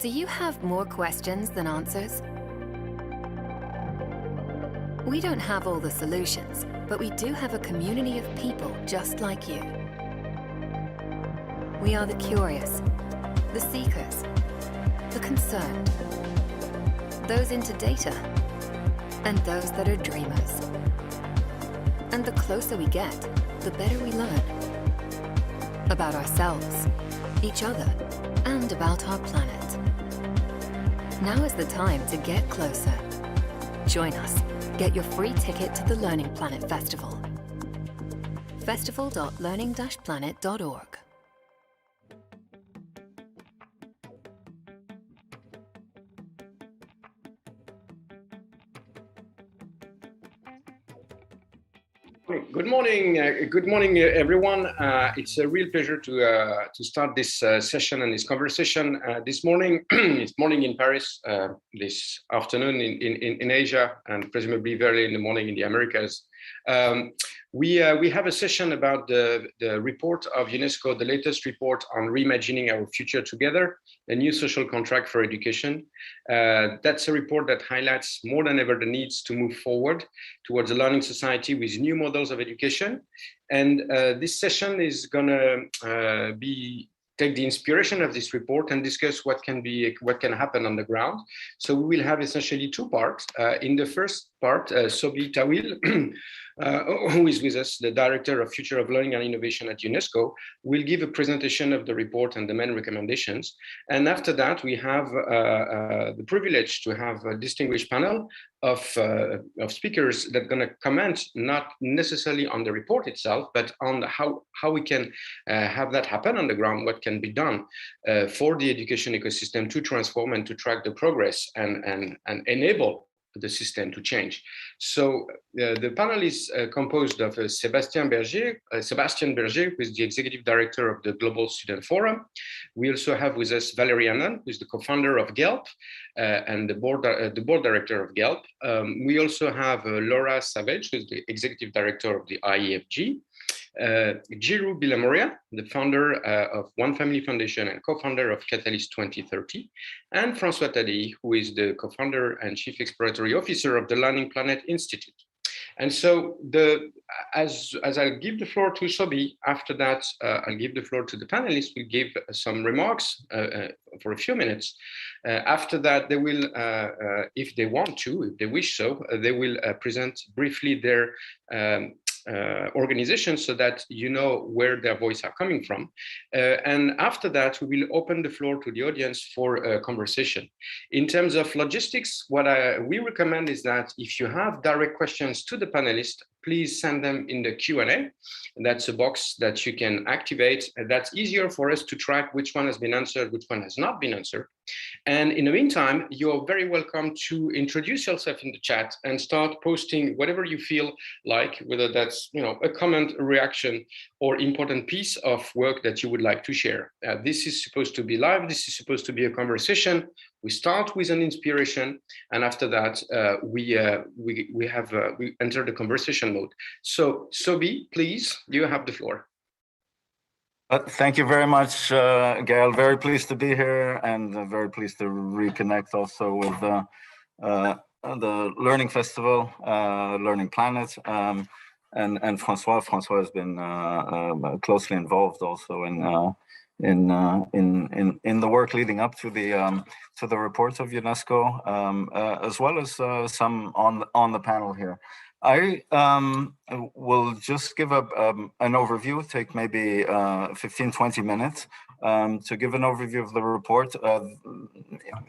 Do you have more questions than answers? We don't have all the solutions, but we do have a community of people just like you. We are the curious, the seekers, the concerned, those into data, and those that are dreamers. And the closer we get, the better we learn. About ourselves, each other, and about our planet. Now is the time to get closer. Join us. Get your free ticket to the Learning Planet Festival. festival.learning-planet.org. Good morning, everyone. It's a real pleasure to start this session and this conversation this morning. It's morning in Paris, this afternoon in Asia, and presumably very in the morning in the Americas. We have a session about the report of UNESCO, the latest report on reimagining our future together, a new social contract for education. That's a report that highlights more than ever the needs to move forward towards a learning society with new models of education. And this session is gonna take the inspiration of this report and discuss what can happen on the ground. So we will have essentially two parts. In the first part, Sobi Tawil, who is with us, the Director of Future of Learning and Innovation at UNESCO, will give a presentation of the report and the main recommendations. And after that, we have the privilege to have a distinguished panel of speakers that are going to comment not necessarily on the report itself, but on how we can have that happen on the ground, what can be done for the education ecosystem to transform and to track the progress and enable the system to change. So the panel is composed of Sébastien Berger, who is the Executive Director of the Global Student Forum. We also have with us Valerie Hannon, who is the co-founder of GELP and the board director of GELP. We also have Laura Savage, who is the Executive Director of the IEFG. Geru, the founder of One Family Foundation and co-founder of Catalyst 2030, and François Tadei, who is the co-founder and chief exploratory officer of the Learning Planet Institute. And so, as I'll give the floor to Sobi, after that, I'll give the floor to the panelists. We'll give some remarks for a few minutes. After that, they will, if they want to, if they wish so, they will present briefly their organization so that you know where their voice are coming from. And after that, we will open the floor to the audience for a conversation. In terms of logistics, what we recommend is that if you have direct questions to the panelists, please send them in the Q&A. That's a box that you can activate. That's easier for us to track which one has been answered, which one has not been answered. And in the meantime, you're very welcome to introduce yourself in the chat and start posting whatever you feel like, whether that's a comment, a reaction, or important piece of work that you would like to share. This is supposed to be live. This is supposed to be a conversation. We start with an inspiration, and after that, we enter the conversation mode. So, Sobi, please, you have the floor. Thank you very much, Gail. Very pleased to be here, and very pleased to reconnect also with the Learning Festival, Learning Planet, and François. François has been closely involved also in the work leading up to the reports of UNESCO, as well as some on the panel here. I will just give an overview, take maybe 15-20 minutes to give an overview of the report.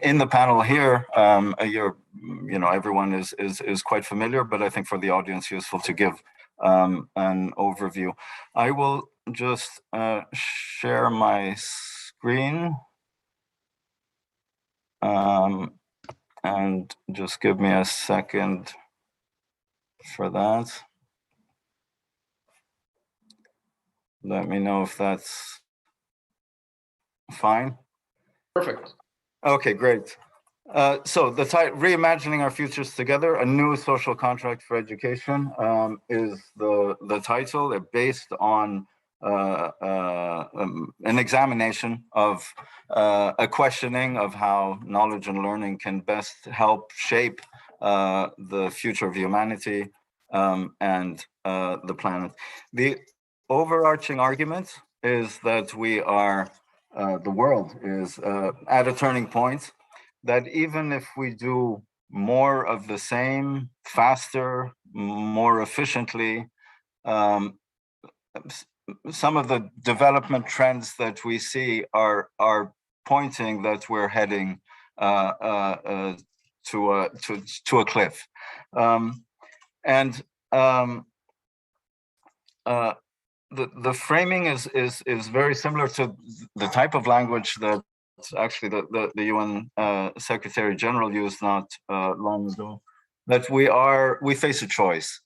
In the panel here, everyone is quite familiar, but I think for the audience useful to give an overview. I will just share my screen and just give me a second for that. Let me know if that's fine. Perfect. Okay, great. So the title, Reimagining Our Futures Together, a New Social Contract for Education, is the title. They're based on an examination of a questioning of how knowledge and learning can best help shape the future of humanity and the planet. The overarching argument is that we are, the world is at a turning point, that even if we do more of the same, faster, more efficiently, some of the development trends that we see are pointing that we're heading to a cliff, the framing is very similar to the type of language that actually the UN Secretary General used not long ago. That we face a choice: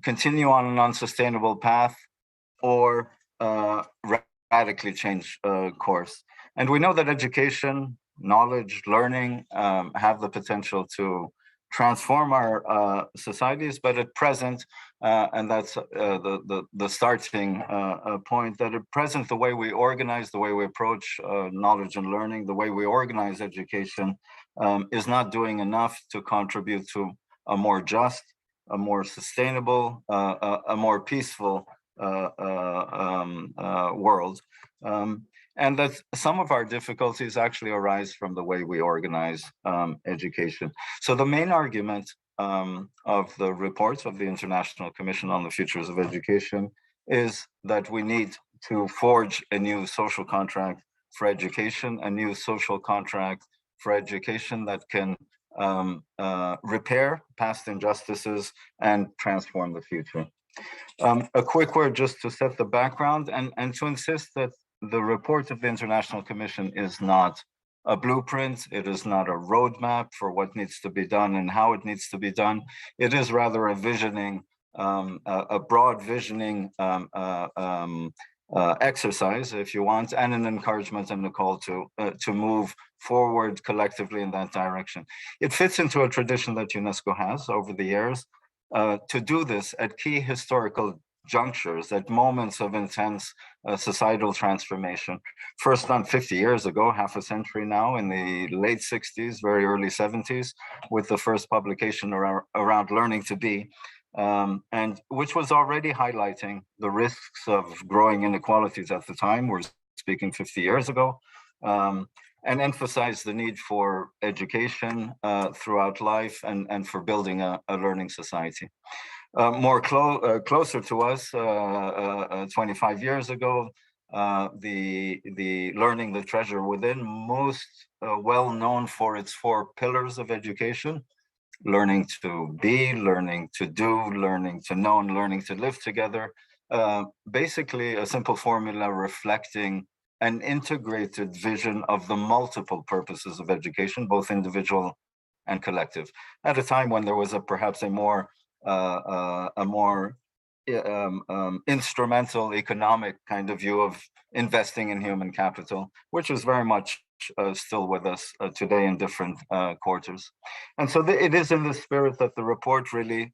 continue on an unsustainable path, or radically change course. And we know that education, knowledge, learning have the potential to transform our societies, but at present, and that's the starting point, that at present, the way we organize, the way we approach knowledge and learning, the way we organize education is not doing enough to contribute to a more just, a more sustainable, a more peaceful world. And that some of our difficulties actually arise from the way we organize education. So the main argument of the reports of the International Commission on the Futures of Education is that we need to forge a new social contract for education, a new social contract for education that can repair past injustices and transform the future. A quick word just to set the background and to insist that the report of the International Commission is not a blueprint. It is not a roadmap for what needs to be done and how it needs to be done. It is rather a visioning, a broad visioning exercise, if you want, and an encouragement and a call to move forward collectively in that direction. It fits into a tradition that UNESCO has over the years to do this at key historical junctures, at moments of intense societal transformation. First done 50 years ago, half a century now, in the late 60s, very early 70s, with the first publication around learning to be, and which was already highlighting the risks of growing inequalities at the time. We're speaking 50 years ago, and emphasized the need for education throughout life and for building a learning society. Closer to us, 25 years ago, the Learning the Treasure Within, most well known for its 4 pillars of education: learning to be, learning to do, learning to know, and learning to live together. Basically, a simple formula reflecting an integrated vision of the multiple purposes of education, both individual and collective, at a time when there was perhaps a more instrumental economic kind of view of investing in human capital, which is very much still with us today in different quarters. And so it is in this spirit that the report really,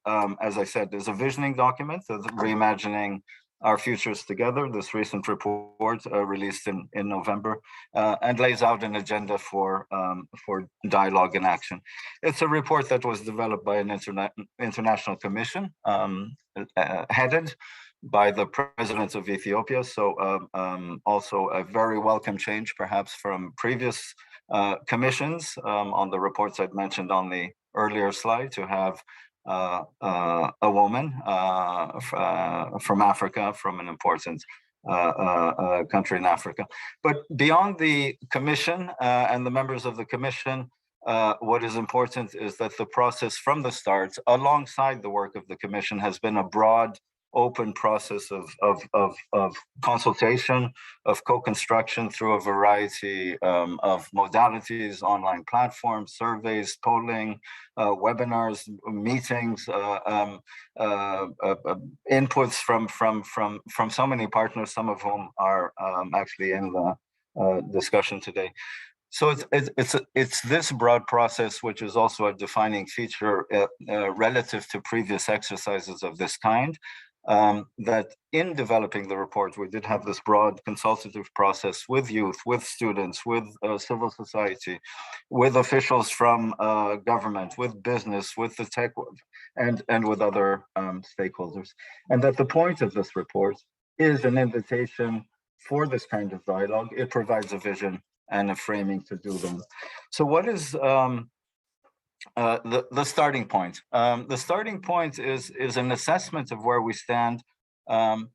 as I said, is a visioning document of reimagining our futures together. This recent report released in November and lays out an agenda for dialogue and action. It's a report that was developed by an international commission headed by the president of Ethiopia. So also a very welcome change, perhaps, from previous commissions on the reports I'd mentioned on the earlier slide, to have a woman from Africa, from an important country in Africa. But beyond the commission and the members of the commission, what is important is that the process from the start, alongside the work of the commission, has been a broad, open process of consultation, of co-construction through a variety of modalities: online platforms, surveys, polling, webinars, meetings, inputs from so many partners, some of whom are actually in the discussion today. So it's this broad process which is also a defining feature relative to previous exercises of this kind. that in developing the report, we did have this broad consultative process with youth, with students, with civil society, with officials from government, with business, with the tech world, and with other stakeholders. And that the point of this report is an invitation for this kind of dialogue. It provides a vision and a framing to do them. So what is the starting point? The starting point is an assessment of where we stand. To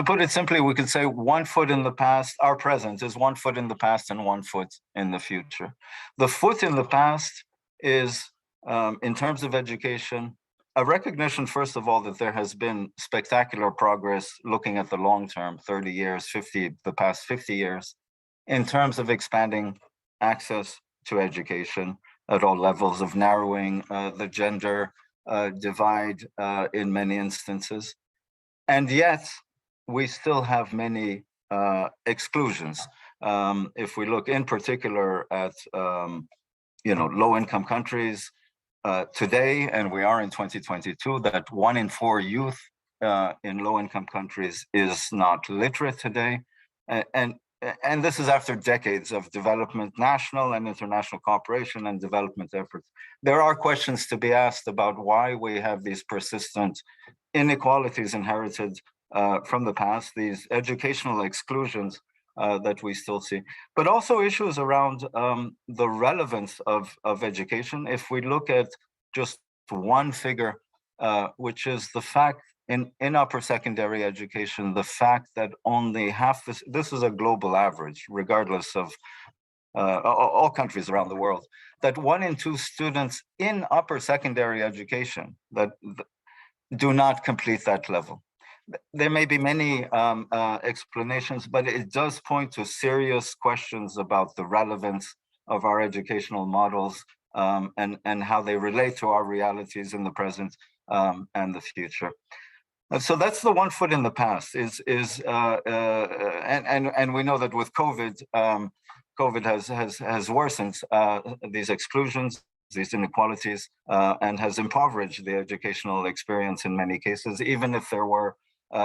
put it simply, we could say 1 foot in the past, our present is 1 foot in the past and 1 foot in the future. The foot in the past is, in terms of education, a recognition, first of all, that there has been spectacular progress looking at the long term, 30 years, the past 50 years, in terms of expanding access to education at all levels, of narrowing the gender divide in many instances. And yet, we still have many exclusions. If we look in particular at low-income countries, today, and we are in 2022, that 1 in 4 youth in low-income countries is not literate today. And this is after decades of development, national and international cooperation and development efforts. There are questions to be asked about why we have these persistent inequalities inherited from the past, these educational exclusions that we still see, but also issues around the relevance of education. If we look at just one figure, which is the fact in upper secondary education, the fact that only half this is a global average, regardless of all countries around the world, that 1 in 2 students in upper secondary education that do not complete that level. There may be many explanations, but it does point to serious questions about the relevance of our educational models and how they relate to our realities in the present and the future. And so that's the 1 foot in the past. And we know that with COVID, COVID has worsened these exclusions, these inequalities, and has impoverished the educational experience in many cases, even if there were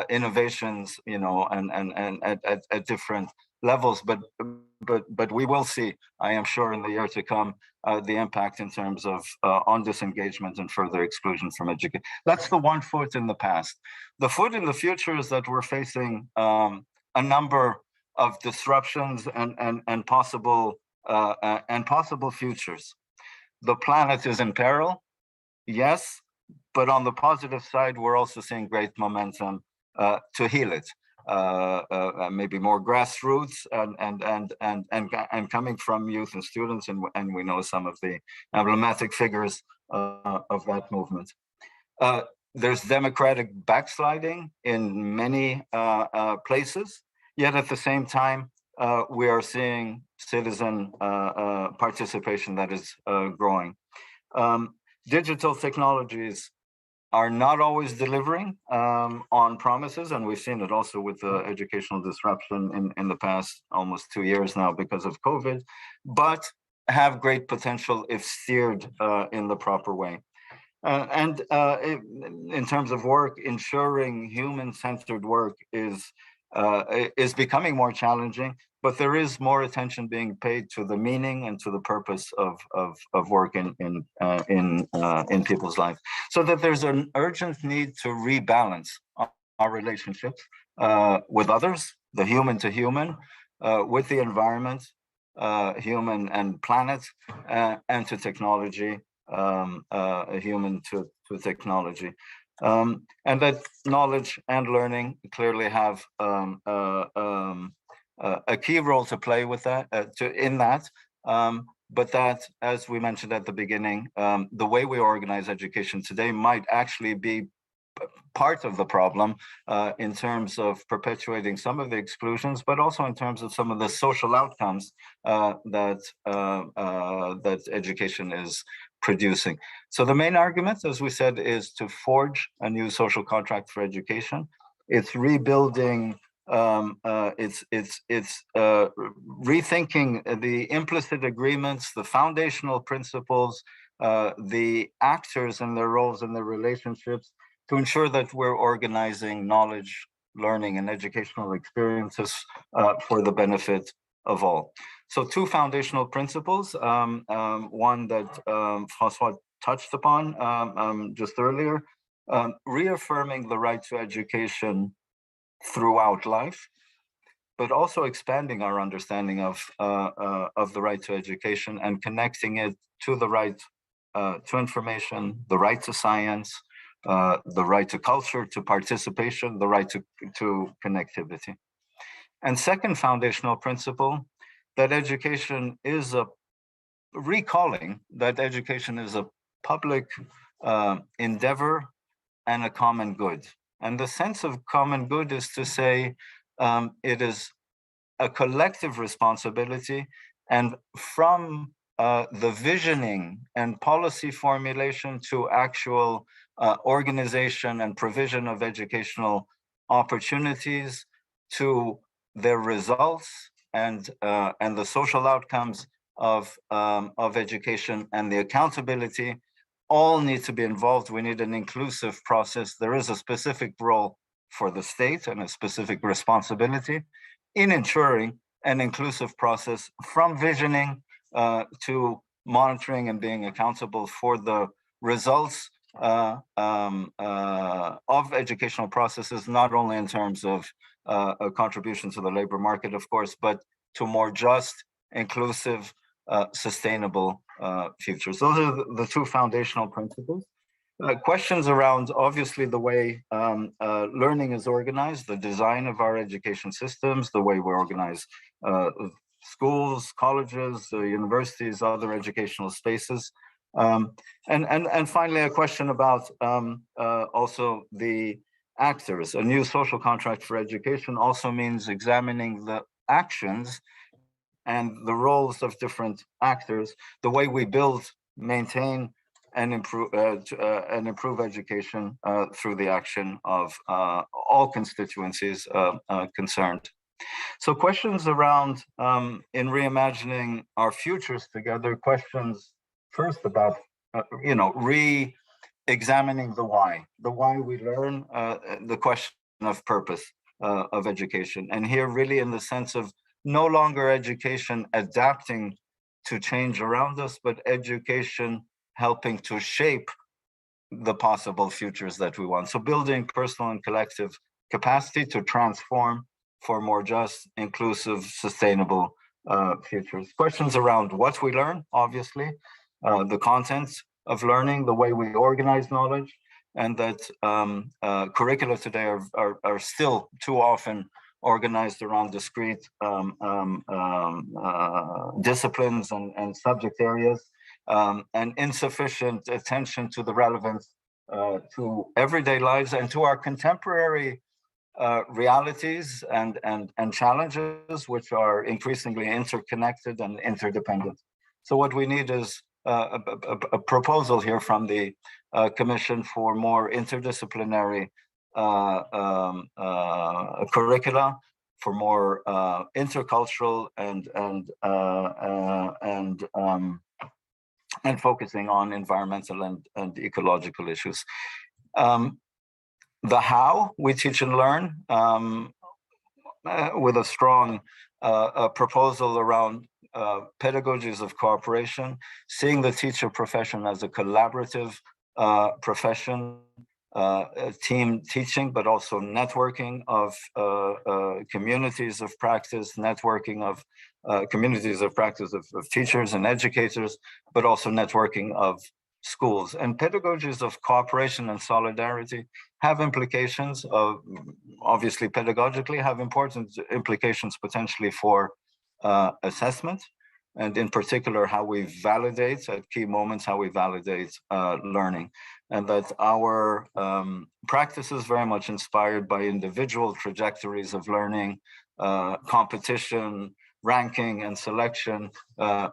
innovations, and at different levels. But we will see, I am sure, in the year to come, the impact in terms of on disengagement and further exclusion from education. That's the 1 foot in the past. The foot in the future is that we're facing a number of disruptions and possible futures. The planet is in peril, yes, but on the positive side, we're also seeing great momentum to heal it. Maybe more grassroots and coming from youth and students, and we know some of the emblematic figures of that movement. There's democratic backsliding in many places, yet at the same time, we are seeing citizen participation that is growing. Digital technologies are not always delivering on promises, and we've seen it also with the educational disruption in the past almost 2 years now because of COVID, but have great potential if steered in the proper way. In terms of work, ensuring human-centered work is becoming more challenging, but there is more attention being paid to the meaning and to the purpose of work in people's lives. So that there's an urgent need to rebalance our relationships with others, the human to human, with the environment, human and planet, and to technology, human to technology. And that knowledge and learning clearly have a key role to play with that, in that. But that, as we mentioned at the beginning, the way we organize education today might actually be part of the problem in terms of perpetuating some of the exclusions, but also in terms of some of the social outcomes that education is producing. So the main argument, as we said, is to forge a new social contract for education. It's rebuilding, it's rethinking the implicit agreements, the foundational principles, the actors and their roles and their relationships, to ensure that we're organizing knowledge, learning, and educational experiences for the benefit of all. So two foundational principles, one that Francois touched upon just earlier, reaffirming the right to education throughout life, but also expanding our understanding of the right to education and connecting it to the right to information, the right to science, the right to culture, to participation, the right to connectivity. And second foundational principle, that education is recalling that education is a public endeavor and a common good. And the sense of common good is to say it is a collective responsibility, and from the visioning and policy formulation to actual organization and provision of educational opportunities, to their results and the social outcomes of education and the accountability, all need to be involved. We need an inclusive process. There is a specific role for the state and a specific responsibility in ensuring an inclusive process, from visioning to monitoring and being accountable for the results of educational processes, not only in terms of a contribution to the labor market, of course, but to more just, inclusive, sustainable futures. Those are the two foundational principles. Questions around, obviously, the way learning is organized, the design of our education systems, the way we organize schools, colleges, universities, other educational spaces. And finally, a question about also the actors. A new social contract for education also means examining the actions and the roles of different actors, the way we build, maintain, and improve education through the action of all constituencies concerned. So questions around, in reimagining our futures together, questions first about, re-examining the why we learn, the question of purpose of education. And here really in the sense of no longer education adapting to change around us, but education helping to shape the possible futures that we want. So building personal and collective capacity to transform for more just, inclusive, sustainable futures. Questions around what we learn, obviously, the contents of learning, the way we organize knowledge, and that curricula today are still too often organized around discrete disciplines and subject areas, and insufficient attention to the relevance to everyday lives and to our contemporary realities and challenges, which are increasingly interconnected and interdependent. So what we need is a proposal here from the Commission for more interdisciplinary curricula, for more intercultural and focusing on environmental and ecological issues. The how we teach and learn, with a strong proposal around pedagogies of cooperation, seeing the teacher profession as a collaborative profession, team teaching, but also networking of communities of practice, networking of communities of practice of teachers and educators, but also networking of schools. And pedagogies of cooperation and solidarity have implications of, obviously pedagogically, have important implications potentially for assessment, and in particular how we validate at key moments, how we validate learning. And that our practice is very much inspired by individual trajectories of learning, competition, ranking, and selection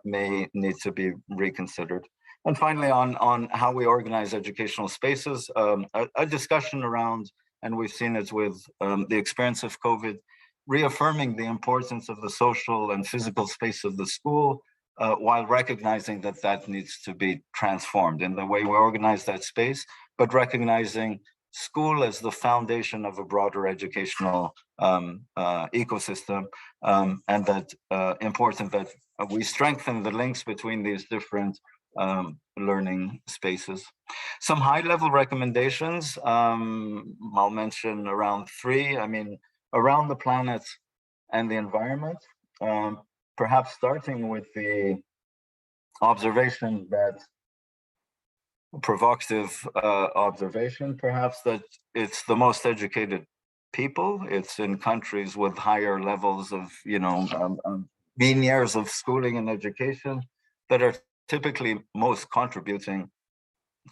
may need to be reconsidered. And finally, on how we organize educational spaces, a discussion around, and we've seen it with the experience of COVID, reaffirming the importance of the social and physical space of the school, while recognizing that that needs to be transformed in the way we organize that space, but recognizing school as the foundation of a broader educational ecosystem, and that important that we strengthen the links between these different learning spaces. Some high-level recommendations, I'll mention around 3. I mean, around the planet and the environment, perhaps starting with the observation that provocative observation, perhaps, that it's the most educated people. It's in countries with higher levels of, mean years of schooling and education that are typically most contributing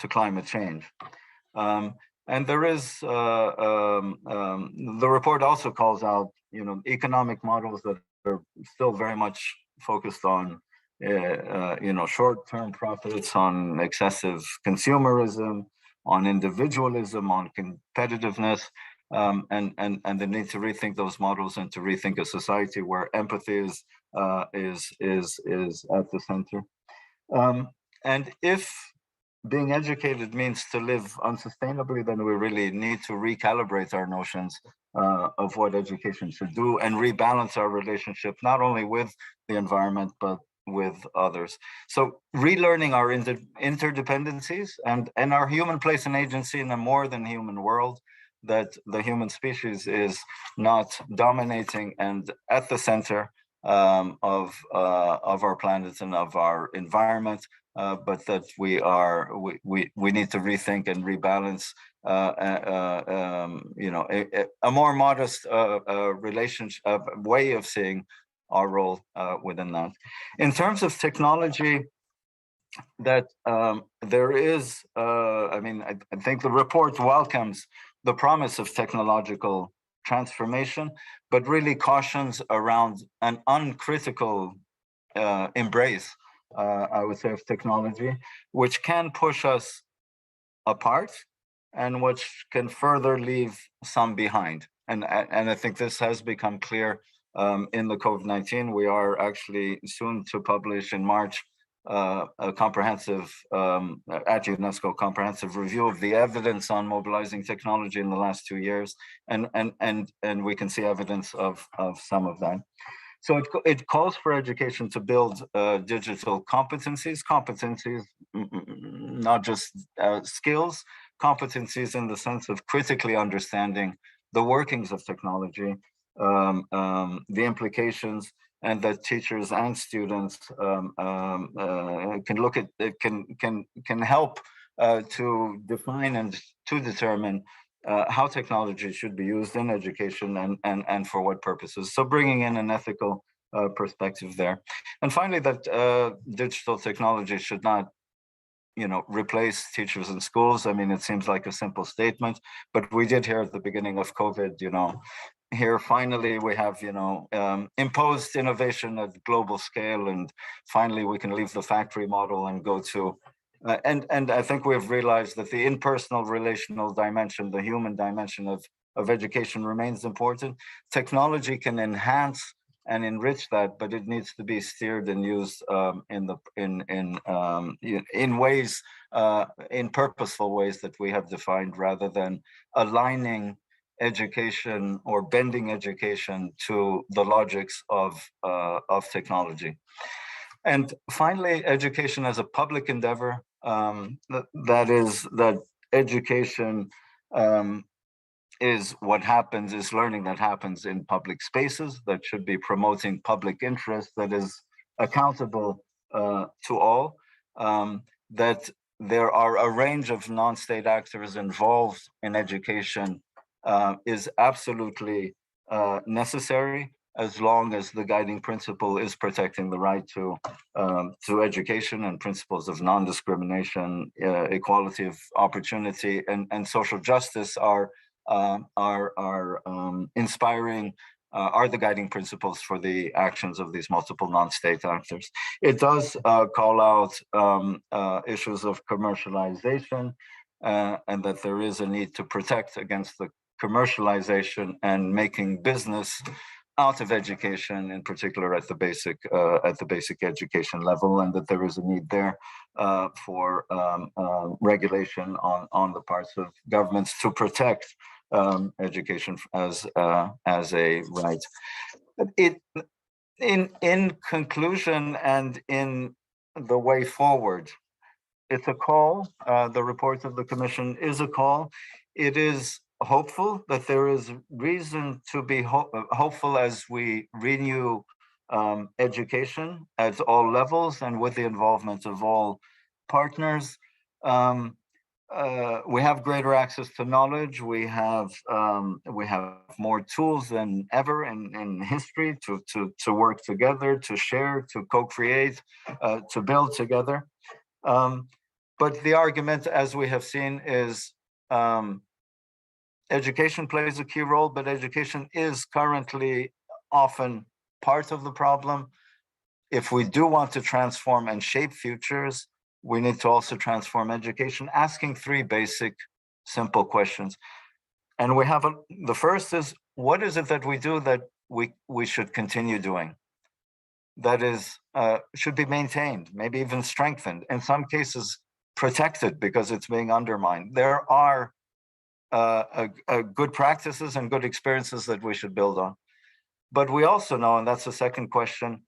to climate change. And there is, the report also calls out, economic models that are still very much focused on short-term profits, on excessive consumerism, on individualism, on competitiveness, and the need to rethink those models and to rethink a society where empathy is at the center. And if being educated means to live unsustainably, then we really need to recalibrate our notions of what education should do and rebalance our relationship, not only with the environment, but with others. So relearning our interdependencies and our human place and agency in a more than human world, that the human species is not dominating and at the center of our planet and of our environment, but that we need to rethink and rebalance a more modest relationship, way of seeing our role within that. In terms of technology, that there is, I think the report welcomes the promise of technological transformation, but really cautions around an uncritical embrace, I would say, of technology, which can push us apart and which can further leave some behind. And I think this has become clear in the COVID-19. We are actually soon to publish in March a comprehensive, at UNESCO, comprehensive review of the evidence on mobilizing technology in the last 2 years, and we can see evidence of some of that. So it calls for education to build digital competencies, not just skills, competencies in the sense of critically understanding the workings of technology, the implications, and that teachers and students can look at it, can help to define and to determine how technology should be used in education and for what purposes. So bringing in an ethical perspective there. And finally, that digital technology should not replace teachers in schools. I mean, it seems like a simple statement, but we did hear at the beginning of COVID, here finally we have, imposed innovation at global scale, and finally we can leave the factory model and go to, and I think we've realized that the impersonal relational dimension, the human dimension of education remains important. Technology can enhance and enrich that, but it needs to be steered and used in ways, in purposeful ways that we have defined, rather than aligning education or bending education to the logics of technology. And finally, education as a public endeavor, that education is what happens, is learning that happens in public spaces, that should be promoting public interest, that is accountable to all, that there are a range of non-state actors involved in education is absolutely necessary, as long as the guiding principle is protecting the right to education and principles of non-discrimination, equality of opportunity, and social justice are inspiring, are the guiding principles for the actions of these multiple non-state actors. It does call out issues of commercialization, and that there is a need to protect against the commercialization and making business out of education, in particular at the basic education level, and that there is a need there for regulation on the parts of governments to protect education as a right. In conclusion and in the way forward, it's a call. The report of the Commission is a call. It is hopeful that there is reason to be hopeful as we renew education at all levels and with the involvement of all partners. We have greater access to knowledge. We have more tools than ever in history to work together, to share, to co-create, to build together. But the argument, as we have seen, is education plays a key role, but education is currently often part of the problem. If we do want to transform and shape futures, we need to also transform education, asking three basic, simple questions. And we have the first is, what is it that we do that we should continue doing? That is, should be maintained, maybe even strengthened, in some cases protected because it's being undermined. There are good practices and good experiences that we should build on. But we also know, and that's the second question,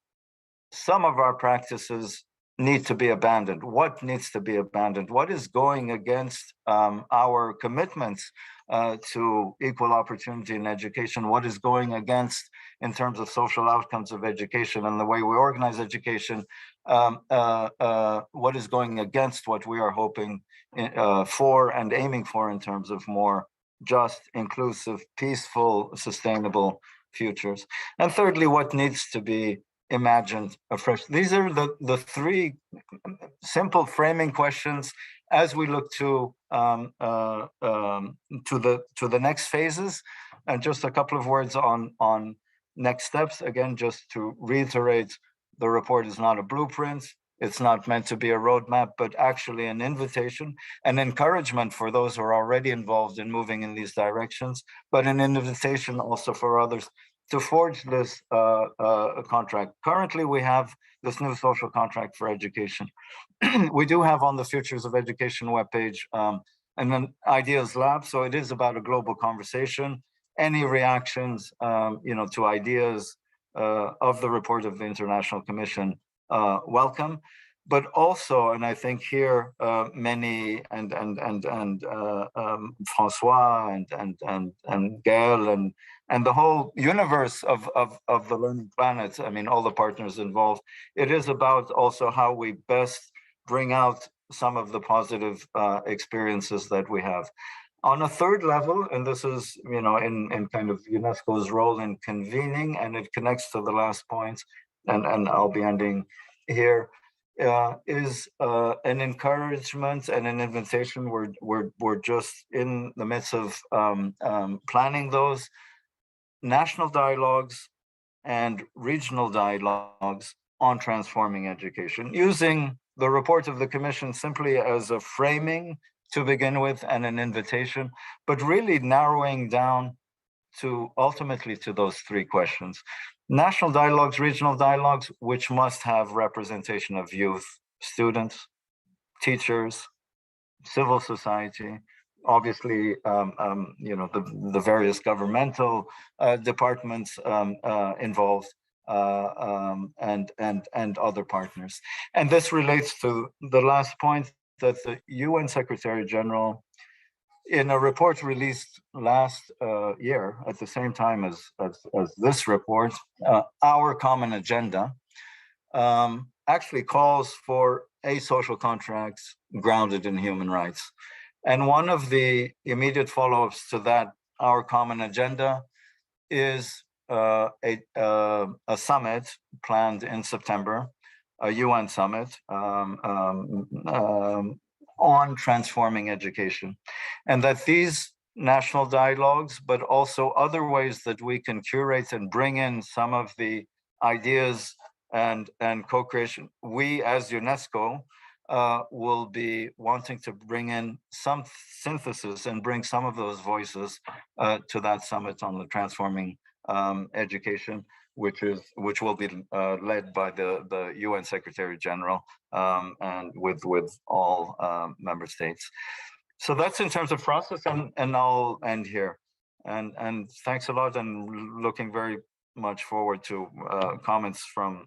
some of our practices need to be abandoned. What needs to be abandoned? What is going against our commitments to equal opportunity in education? What is going against, in terms of social outcomes of education and the way we organize education, what is going against what we are hoping for and aiming for in terms of more just, inclusive, peaceful, sustainable futures? And thirdly, what needs to be imagined afresh? These are the three simple framing questions as we look to the next phases. And just a couple of words on next steps. Again, just to reiterate, the report is not a blueprint. It's not meant to be a roadmap, but actually an invitation, an encouragement for those who are already involved in moving in these directions, but an invitation also for others to forge this contract. Currently, we have this new social contract for education. We do have on the Futures of Education webpage and then Ideas Lab. So it is about a global conversation. Any reactions, to ideas of the report of the International Commission, welcome. But also, and I think here many and François and Gail and the whole universe of the Learning Planet, I mean, all the partners involved, it is about also how we best bring out some of the positive experiences that we have. On a third level, and this is, in kind of UNESCO's role in convening, and it connects to the last point, and I'll be ending here, is an encouragement and an invitation. We're just in the midst of planning those national dialogues and regional dialogues on transforming education, using the report of the Commission simply as a framing to begin with and an invitation, but really narrowing down to ultimately to those three questions. National dialogues, regional dialogues, which must have representation of youth, students, teachers, civil society, obviously, the various governmental departments involved, and other partners. And this relates to the last point, that the UN Secretary General, in a report released last year, at the same time as this report, Our Common Agenda, actually calls for a social contract grounded in human rights. And one of the immediate follow-ups to that, Our Common Agenda, is a summit planned in September, a UN summit on transforming education. And that these national dialogues, but also other ways that we can curate and bring in some of the ideas and co-creation, we as UNESCO will be wanting to bring in some synthesis and bring some of those voices to that summit on the transforming education, which will be led by the UN Secretary General and with all member states. So that's in terms of process, and I'll end here. And thanks a lot, and looking very much forward to comments from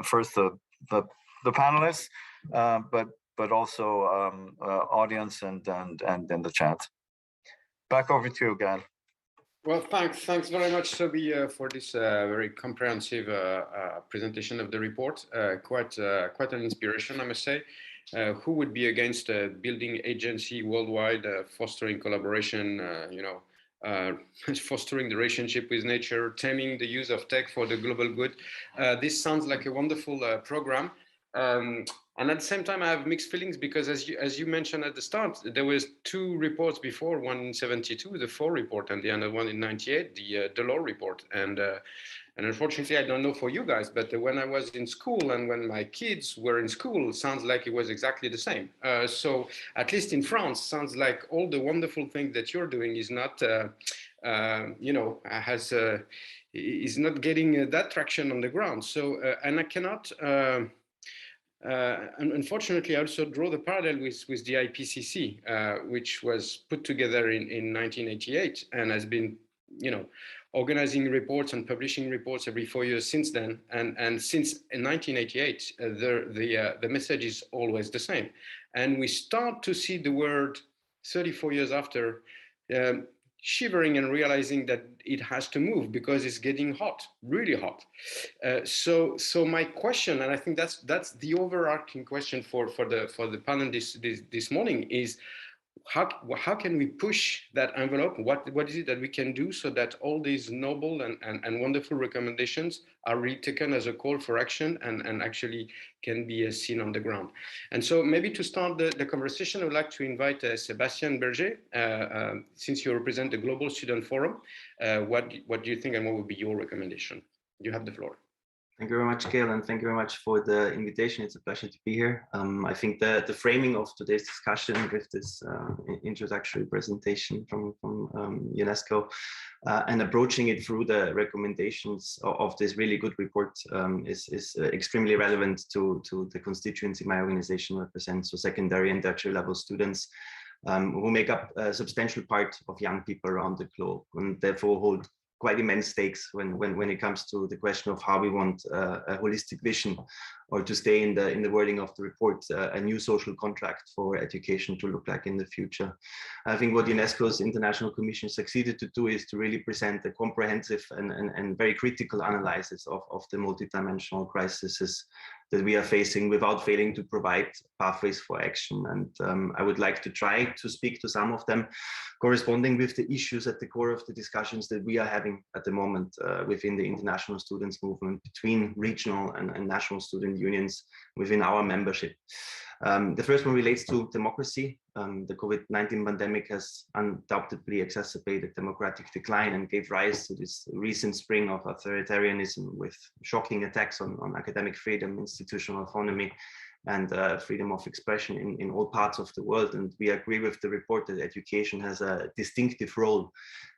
first the panelists, but also audience and in the chat. Back over to you, Gael. Well, thanks very much, Sobi, for this very comprehensive presentation of the report. Quite an inspiration, I must say. Who would be against building agency worldwide, fostering collaboration, fostering the relationship with nature, taming the use of tech for the global good? This sounds like a wonderful program. And at the same time, I have mixed feelings because, as you mentioned at the start, there was two reports before, one in 72, the 4 report, and the other one in 98, the Delors report. And unfortunately, I don't know for you guys, but when I was in school and when my kids were in school, it sounds like it was exactly the same. So at least in France, sounds like all the wonderful things that you're doing is not, is not getting that traction on the ground. So, and I cannot. And unfortunately, I also draw the parallel with the IPCC, which was put together in 1988 and has been, organizing reports and publishing reports every 4 years since then. And since 1988, the message is always the same. And we start to see the world 34 years after shivering and realizing that it has to move because it's getting hot, really hot. So my question, and I think that's the overarching question for the panel this morning, is how can we push that envelope? What is it that we can do so that all these noble and wonderful recommendations are really taken as a call for action and actually can be seen on the ground? And so maybe to start the conversation, I would like to invite Sébastien Berger, since you represent the Global Student Forum. What do you think, and what would be your recommendation? You have the floor. Thank you very much, Gail, and thank you very much for the invitation. It's a pleasure to be here. I think the framing of today's discussion with this introductory presentation from UNESCO and approaching it through the recommendations of this really good report is extremely relevant to the constituency my organization represents, so secondary and tertiary level students who make up a substantial part of young people around the globe and therefore hold quite immense stakes when it comes to the question of how we want a holistic vision, or to stay in the wording of the report, a new social contract for education to look like in the future. I think what UNESCO's International Commission succeeded to do is to really present a comprehensive and very critical analysis of the multidimensional crises that we are facing without failing to provide pathways for action. And I would like to try to speak to some of them, corresponding with the issues at the core of the discussions that we are having at the moment within the international students movement, between regional and national student unions within our membership. The first one relates to democracy. The COVID-19 pandemic has undoubtedly exacerbated democratic decline and gave rise to this recent spring of authoritarianism with shocking attacks on academic freedom, institutional autonomy, and freedom of expression in all parts of the world. And we agree with the report that education has a distinctive role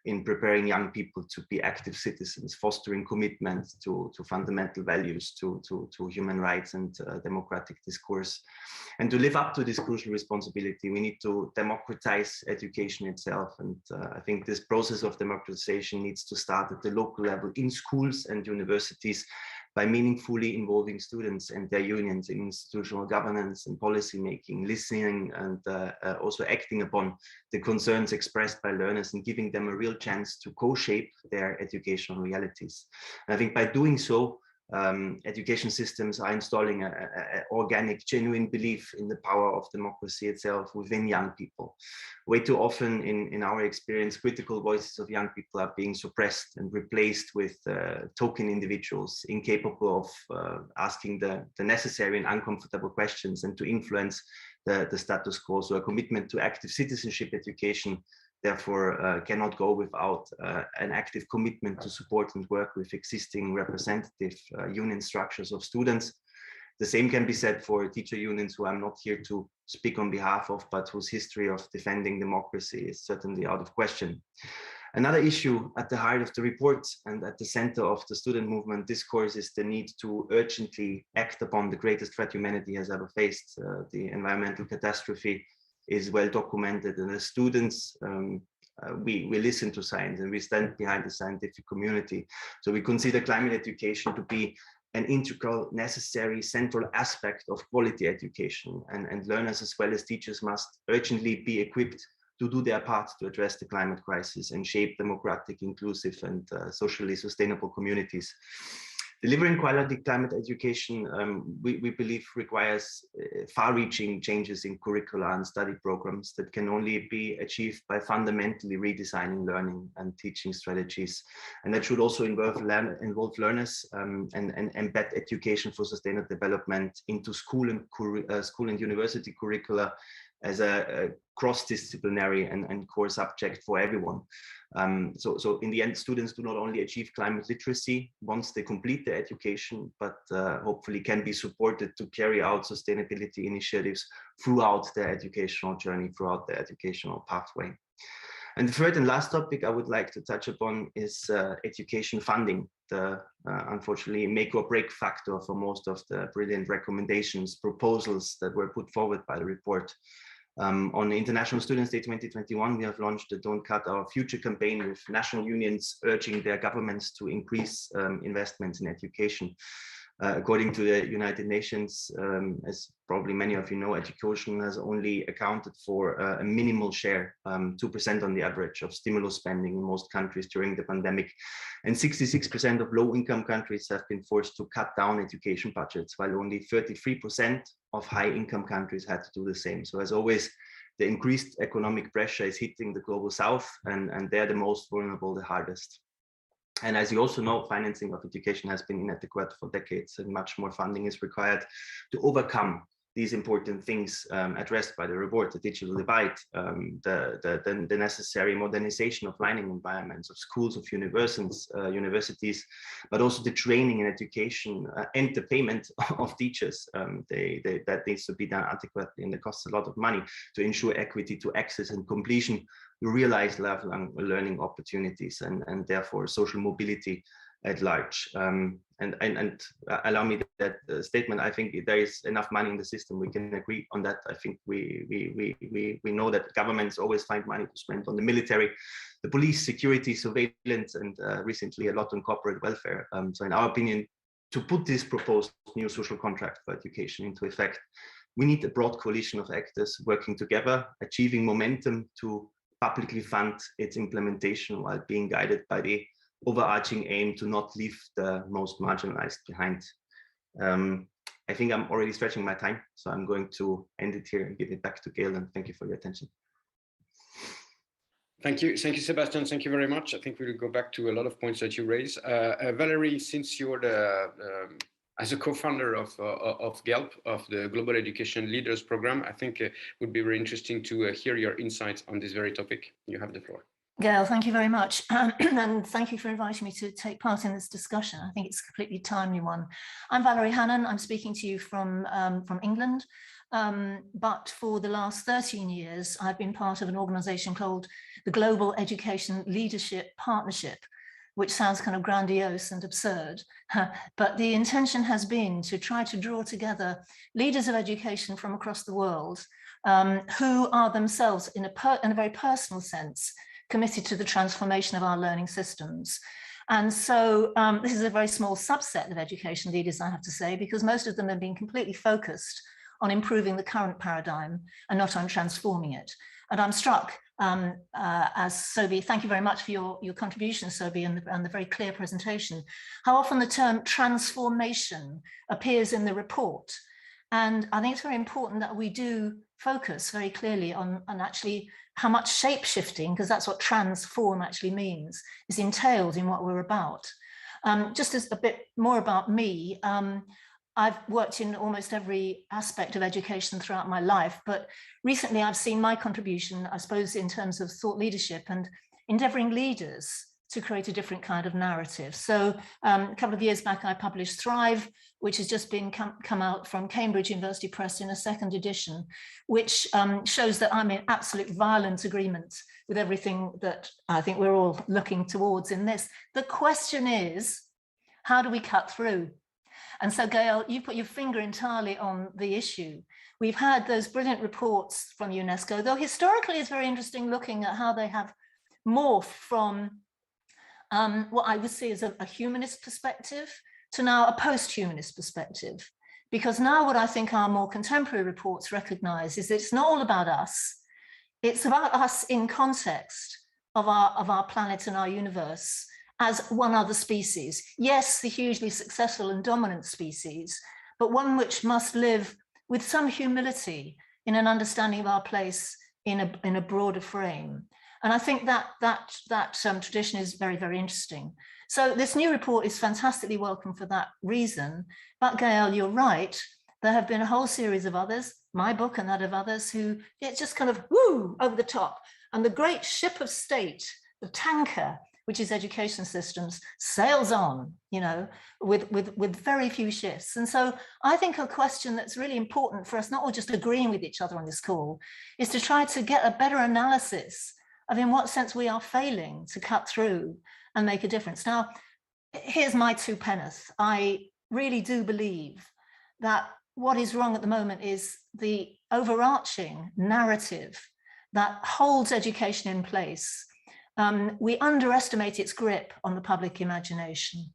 in preparing young people to be active citizens, fostering commitment to fundamental values, to human rights and democratic discourse. And to live up to this crucial responsibility, we need to democratize education itself. And I think this process of democratization needs to start at the local level in schools and universities, by meaningfully involving students and their unions in institutional governance and policy making, listening and also acting upon the concerns expressed by learners and giving them a real chance to co-shape their educational realities. And I think by doing so, education systems are installing an organic, genuine belief in the power of democracy itself within young people. Way too often in our experience, critical voices of young people are being suppressed and replaced with token individuals incapable of asking the necessary and uncomfortable questions and to influence the status quo. So a commitment to active citizenship education therefore cannot go without an active commitment to support and work with existing representative union structures of students. The same can be said for teacher unions, who I'm not here to speak on behalf of, but whose history of defending democracy is certainly out of question. Another issue at the heart of the report and at the center of the student movement discourse is the need to urgently act upon the greatest threat humanity has ever faced. The environmental catastrophe is well documented, and as students, we listen to science and we stand behind the scientific community. So we consider climate education to be an integral, necessary, central aspect of quality education, and learners as well as teachers must urgently be equipped to do their part to address the climate crisis and shape democratic, inclusive, and socially sustainable communities. Delivering quality climate education, we believe, requires far-reaching changes in curricula and study programs that can only be achieved by fundamentally redesigning learning and teaching strategies. And that should also involve learners and embed education for sustainable development into school and university curricula as a cross-disciplinary and core subject for everyone. So in the end, students do not only achieve climate literacy once they complete their education, but hopefully can be supported to carry out sustainability initiatives throughout their educational journey, throughout their educational pathway. And the third and last topic I would like to touch upon is education funding, the unfortunately make or break factor for most of the brilliant recommendations, proposals that were put forward by the report. On International Students' Day 2021, we have launched the Don't Cut Our Future campaign with national unions urging their governments to increase investments in education. According to the United Nations, as probably many of you know, education has only accounted for a minimal share, 2% on the average of stimulus spending in most countries during the pandemic. And 66% of low-income countries have been forced to cut down education budgets, while only 33% of high-income countries had to do the same. So as always, the increased economic pressure is hitting the global south, and they're the most vulnerable, the hardest. And as you also know, financing of education has been inadequate for decades, and much more funding is required to overcome these important things addressed by the report: the digital divide, the necessary modernization of learning environments, of schools, of universities, but also the training and education and the payment of teachers. That needs to be done adequately, and it costs a lot of money to ensure equity to access and completion to realize lifelong learning opportunities and therefore social mobility at large. And allow me that statement. I think there is enough money in the system. We can agree on that. I think we know that governments always find money to spend on the military, the police, security, surveillance, and recently a lot on corporate welfare. So in our opinion, to put this proposed new social contract for education into effect, we need a broad coalition of actors working together, achieving momentum to publicly fund its implementation while being guided by the overarching aim to not leave the most marginalized behind. I think I'm already stretching my time, so I'm going to end it here and give it back to Gail, and thank you for your attention. Thank you, Sebastian. Thank you very much. I think we'll go back to a lot of points that you raised. Valerie, since you're as a co-founder of GELP, of the Global Education Leaders Program, I think it would be very interesting to hear your insights on this very topic. You have the floor. Gail, thank you very much. And thank you for inviting me to take part in this discussion. I think it's a completely timely one. I'm Valerie Hannon. I'm speaking to you from England. But for the last 13 years, I've been part of an organization called the Global Education Leadership Partnership, which sounds kind of grandiose and absurd. But the intention has been to try to draw together leaders of education from across the world who are themselves, in a very personal sense, committed to the transformation of our learning systems. And so this is a very small subset of education leaders, I have to say, because most of them have been completely focused on improving the current paradigm and not on transforming it. And I'm struck, as Sobi, thank you very much for your contribution, Sobi, and the very clear presentation, how often the term transformation appears in the report. And I think it's very important that we do focus very clearly on actually how much shape-shifting, because that's what transform actually means, is entailed in what we're about. Just as a bit more about me, I've worked in almost every aspect of education throughout my life, but recently I've seen my contribution, I suppose, in terms of thought leadership and endeavoring leaders to create a different kind of narrative. So a couple of years back, I published Thrive, which has just been come out from Cambridge University Press in a second edition, which shows that I'm in absolute violent agreement with everything that I think we're all looking towards in this. The question is, how do we cut through? And so, Gail, you put your finger entirely on the issue. We've had those brilliant reports from UNESCO, though historically it's very interesting looking at how they have morphed from what I would see as a humanist perspective to now a post-humanist perspective. Because now what I think our more contemporary reports recognize is that it's not all about us. It's about us in context of our planet and our universe as one other species. Yes, the hugely successful and dominant species, but one which must live with some humility in an understanding of our place in a broader frame. And I think that tradition is very, very interesting. So this new report is fantastically welcome for that reason. But Gail, you're right. There have been a whole series of others, my book and that of others, who it's just kind of woo over the top. And the great ship of state, the tanker, which is education systems, sails on, you know, with very few shifts. And so I think a question that's really important for us, not all just agreeing with each other on this call, is to try to get a better analysis of in what sense we are failing to cut through and make a difference. Now, here's my two penneth. I really do believe that what is wrong at the moment is the overarching narrative that holds education in place. We underestimate its grip on the public imagination.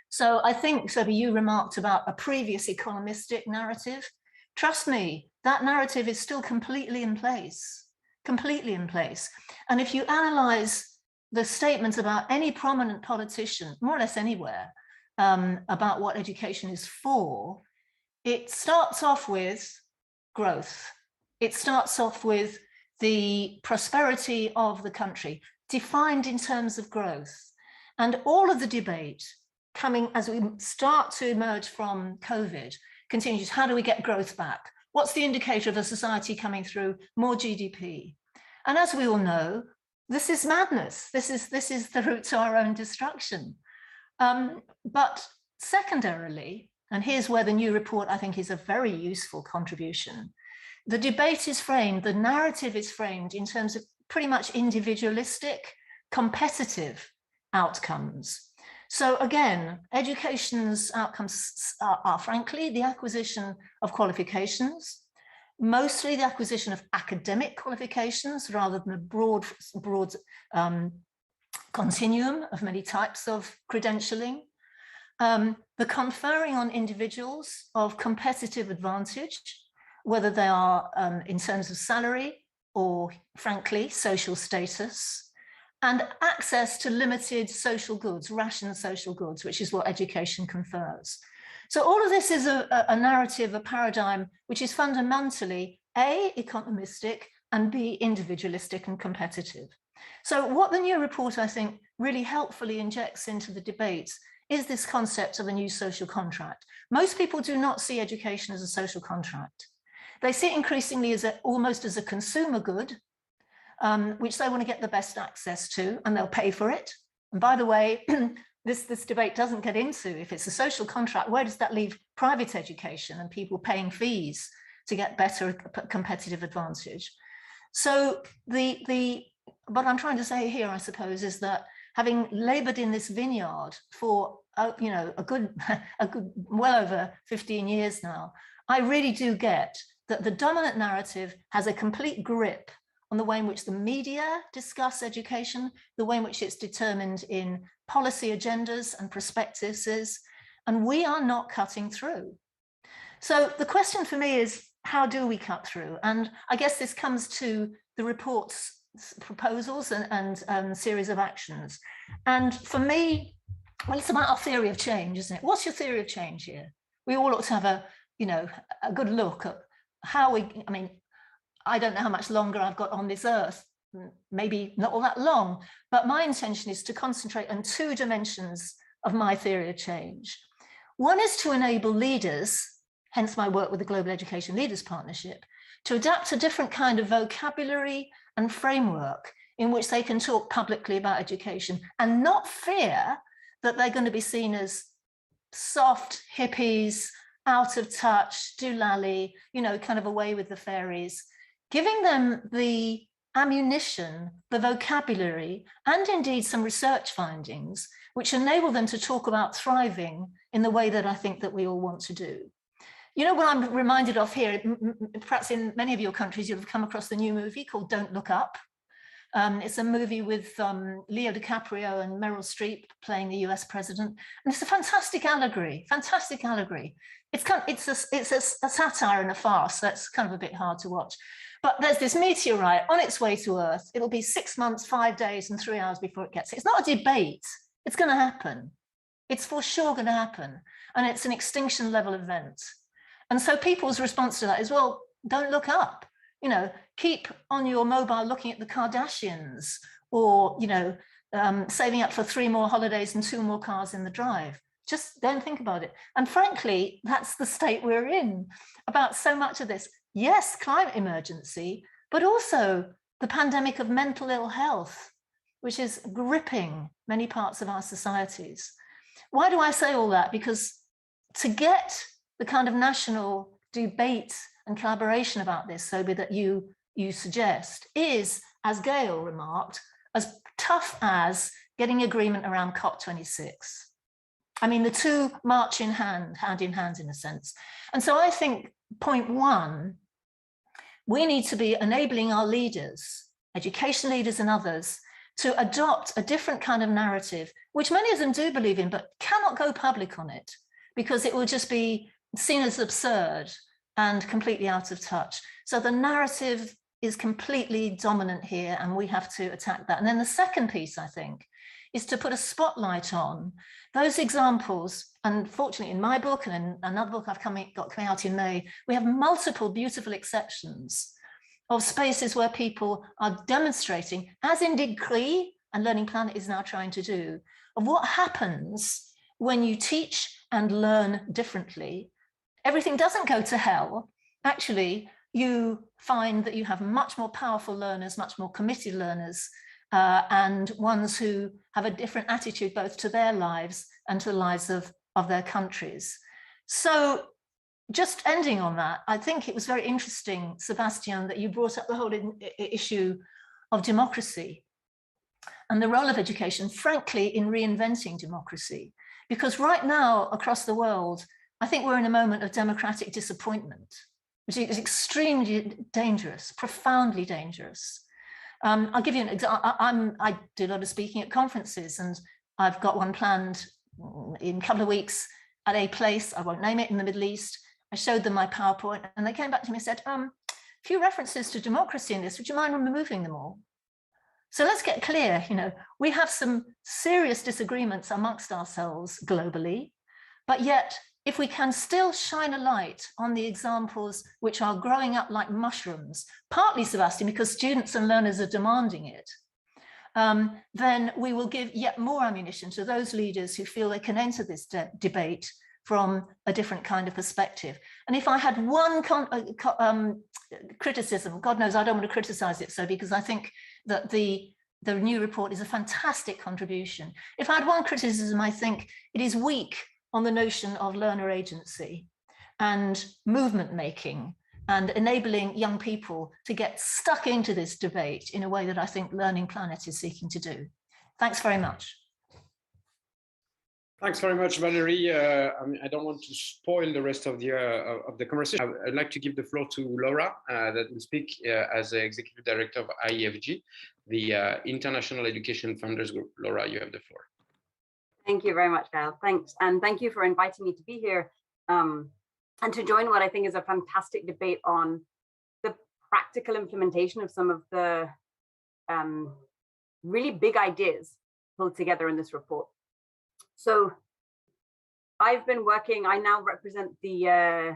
So I think, Sophie, you remarked about a previous economistic narrative. Trust me, that narrative is still completely in place. Completely in place. And if you analyze the statements about any prominent politician, more or less anywhere, about what education is for, it starts off with growth. It starts off with the prosperity of the country, defined in terms of growth. And all of the debate coming as we start to emerge from COVID continues. How do we get growth back? What's the indicator of a society coming through? More GDP. And as we all know, this is madness. This is the route to our own destruction. But secondarily, and here's where the new report I think is a very useful contribution, the debate is framed, the narrative is framed in terms of pretty much individualistic, competitive outcomes. So again, education's outcomes are frankly the acquisition of qualifications, mostly the acquisition of academic qualifications rather than a broad continuum of many types of credentialing. The conferring on individuals of competitive advantage, whether they are in terms of salary or, frankly, social status, and access to limited social goods, rationed social goods, which is what education confers. So all of this is a narrative, a paradigm, which is fundamentally A, economistic, and B, individualistic and competitive. So what the new report, I think, really helpfully injects into the debate is this concept of a new social contract. Most people do not see education as a social contract. They see it increasingly as almost as a consumer good, which they want to get the best access to, and they'll pay for it. And by the way, this debate doesn't get into, if it's a social contract, where does that leave private education and people paying fees to get better competitive advantage? So what I'm trying to say here, I suppose, is that having labored in this vineyard for a good well over 15 years now, I really do get that the dominant narrative has a complete grip on the way in which the media discuss education, the way in which it's determined in policy agendas and prospectuses, and we are not cutting through. So the question for me is, how do we cut through? And I guess this comes to the report's proposals and series of actions. And for me, well, it's about our theory of change, isn't it? What's your theory of change here? We all ought to have a good look at how I don't know how much longer I've got on this earth, maybe not all that long, but my intention is to concentrate on two dimensions of my theory of change. One is to enable leaders, hence my work with the Global Education Leaders Partnership, to adapt a different kind of vocabulary and framework in which they can talk publicly about education and not fear that they're going to be seen as soft hippies, out of touch, doolally, you know, kind of away with the fairies, giving them the ammunition, the vocabulary, and indeed some research findings, which enable them to talk about thriving in the way that I think that we all want to do. You know what I'm reminded of here, perhaps in many of your countries, you'll have come across the new movie called Don't Look Up. It's a movie with Leo DiCaprio and Meryl Streep playing the US president. And it's a fantastic allegory, fantastic allegory. It's a satire and a farce, so it's kind of a bit hard to watch. But there's this meteorite on its way to Earth. It'll be 6 months, 5 days, and 3 hours before it gets here. It's not a debate. It's going to happen. It's for sure going to happen. And it's an extinction level event. And so people's response to that is, well, don't look up, you know, keep on your mobile looking at the Kardashians, or, you know, saving up for 3 more holidays and 2 more cars in the drive. Just don't think about it. And frankly, that's the state we're in about so much of this. Yes, climate emergency, but also the pandemic of mental ill health, which is gripping many parts of our societies. Why do I say all that? Because to get the kind of national debate and collaboration about this, Sobi, that you suggest is, as Gail remarked, as tough as getting agreement around COP26. I mean, the two march in hand in hand in a sense. And so I think point one, we need to be enabling our leaders, education leaders and others, to adopt a different kind of narrative, which many of them do believe in, but cannot go public on it because it will just be seen as absurd and completely out of touch. So the narrative is completely dominant here, and we have to attack that. And then the second piece, I think, is to put a spotlight on those examples. And fortunately, in my book and in another book I've got coming out in May, we have multiple beautiful exceptions of spaces where people are demonstrating, as in Degree and Learning Planet is now trying to do, of what happens when you teach and learn differently. Everything doesn't go to hell. Actually, you find that you have much more powerful learners, much more committed learners, and ones who have a different attitude both to their lives and to the lives of their countries. So just ending on that, I think it was very interesting, Sebastian, that you brought up the whole issue of democracy and the role of education, frankly, in reinventing democracy. Because right now, across the world, I think we're in a moment of democratic disappointment, which is extremely dangerous, profoundly dangerous. I'll give you an example. I do a lot of speaking at conferences, and I've got one planned in a couple of weeks at a place, I won't name it, in the Middle East. I showed them my PowerPoint, and they came back to me and said, a few references to democracy in this, would you mind removing them all? So let's get clear, you know, we have some serious disagreements amongst ourselves globally, but yet if we can still shine a light on the examples which are growing up like mushrooms, partly, Sebastian, because students and learners are demanding it, then we will give yet more ammunition to those leaders who feel they can enter this debate from a different kind of perspective. And if I had one criticism, God knows I don't want to criticize it so, because I think that the new report is a fantastic contribution. If I had one criticism, I think it is weak on the notion of learner agency and movement making and enabling young people to get stuck into this debate in a way that I think Learning Planet is seeking to do. Thanks very much. Thanks very much, Valerie. I don't want to spoil the rest of the conversation. I'd like to give the floor to Laura, that will speak as the Executive Director of IEFG, the International Education Funders Group. Laura, you have the floor. Thank you very much, Gail. Thanks. And thank you for inviting me to be here and to join what I think is a fantastic debate on the practical implementation of some of the really big ideas pulled together in this report. So I've been working, I now work for the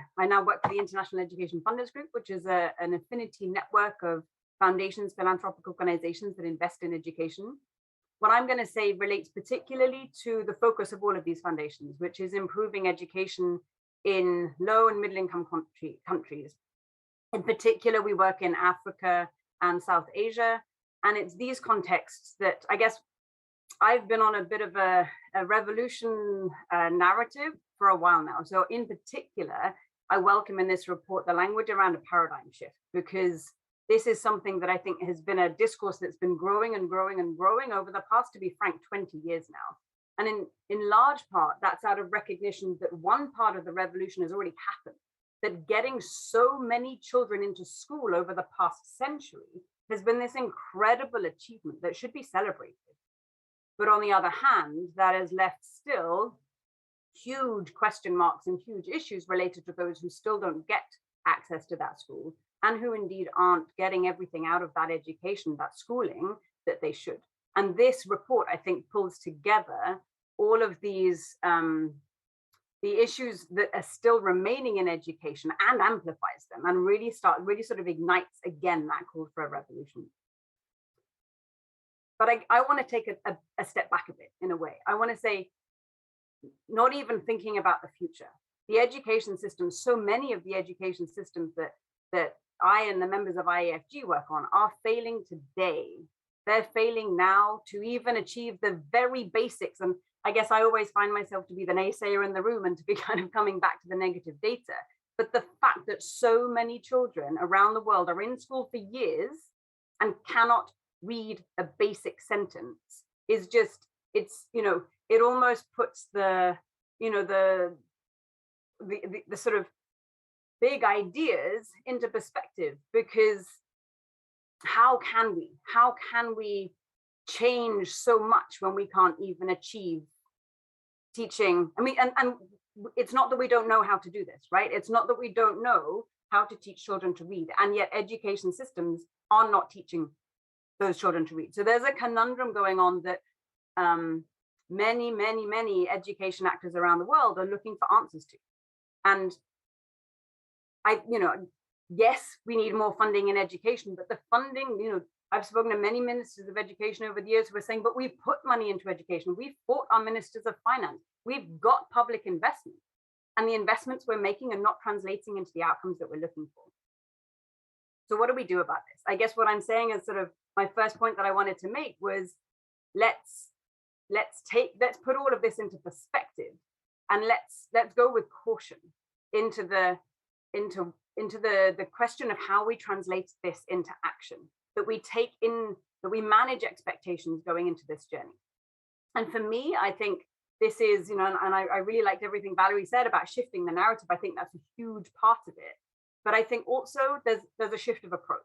International Education Funders Group, which is an affinity network of foundations, philanthropic organizations that invest in education. What I'm going to say relates particularly to the focus of all of these foundations, which is improving education in low and middle income countries. In particular, we work in Africa and South Asia, And it's these contexts that I guess I've been on a bit of a revolution narrative for a while now. So in particular, I welcome in this report the language around a paradigm shift, because this is something that I think has been a discourse that's been growing and growing and growing over the past, to be frank, 20 years now. And in large part, that's out of recognition that one part of the revolution has already happened, that getting so many children into school over the past century has been this incredible achievement that should be celebrated. But on the other hand, that has left still huge question marks and huge issues related to those who still don't get access to that school, and who indeed aren't getting everything out of that education, that schooling, that they should. And this report, I think, pulls together all of these, the issues that are still remaining in education and amplifies them, and really sort of ignites again that call for a revolution. But I want to take a step back a bit in a way. I want to say, not even thinking about the future. The education system, so many of the education systems that I and the members of IAFG work on are failing today. They're failing now to even achieve the very basics. And I guess I always find myself to be the naysayer in the room and to be kind of coming back to the negative data. But the fact that so many children around the world are in school for years and cannot read a basic sentence is just, it's, you know, it almost puts the, you know, the sort of big ideas into perspective, because how can we change so much when we can't even achieve teaching? I mean, and it's not that we don't know how to do this, right? It's not that we don't know how to teach children to read, and yet education systems are not teaching those children to read. So there's a conundrum going on that many education actors around the world are looking for answers to. And yes, we need more funding in education, but the funding, you know, I've spoken to many ministers of education over the years who are saying, but we've put money into education. We've fought our ministers of finance. We've got public investment, and the investments we're making are not translating into the outcomes that we're looking for. So what do we do about this? I guess what I'm saying is sort of my first point that I wanted to make was let's put all of this into perspective, and let's go with caution into the question of how we translate this into action, that we manage expectations going into this journey. And for me, I think this is, you know, and I really liked everything Valerie said about shifting the narrative. I think that's a huge part of it. But I think also there's a shift of approach.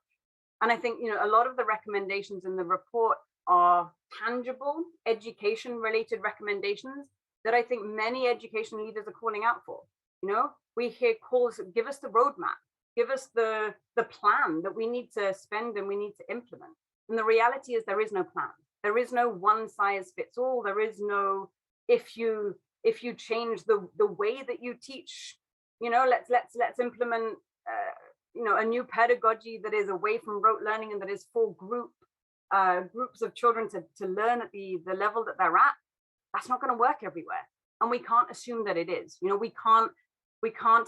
And I think, you know, a lot of the recommendations in the report are tangible education related recommendations that I think many education leaders are calling out for. You know, we hear calls, give us the roadmap, give us the plan that we need to spend and we need to implement. And the reality is there is no plan. There is no one size fits all. There is no, if you change the way that you teach, you know, let's implement you know, a new pedagogy that is away from rote learning and that is for groups of children to learn at the level that they're at. That's not going to work everywhere, and we can't assume that it is. You know, we can't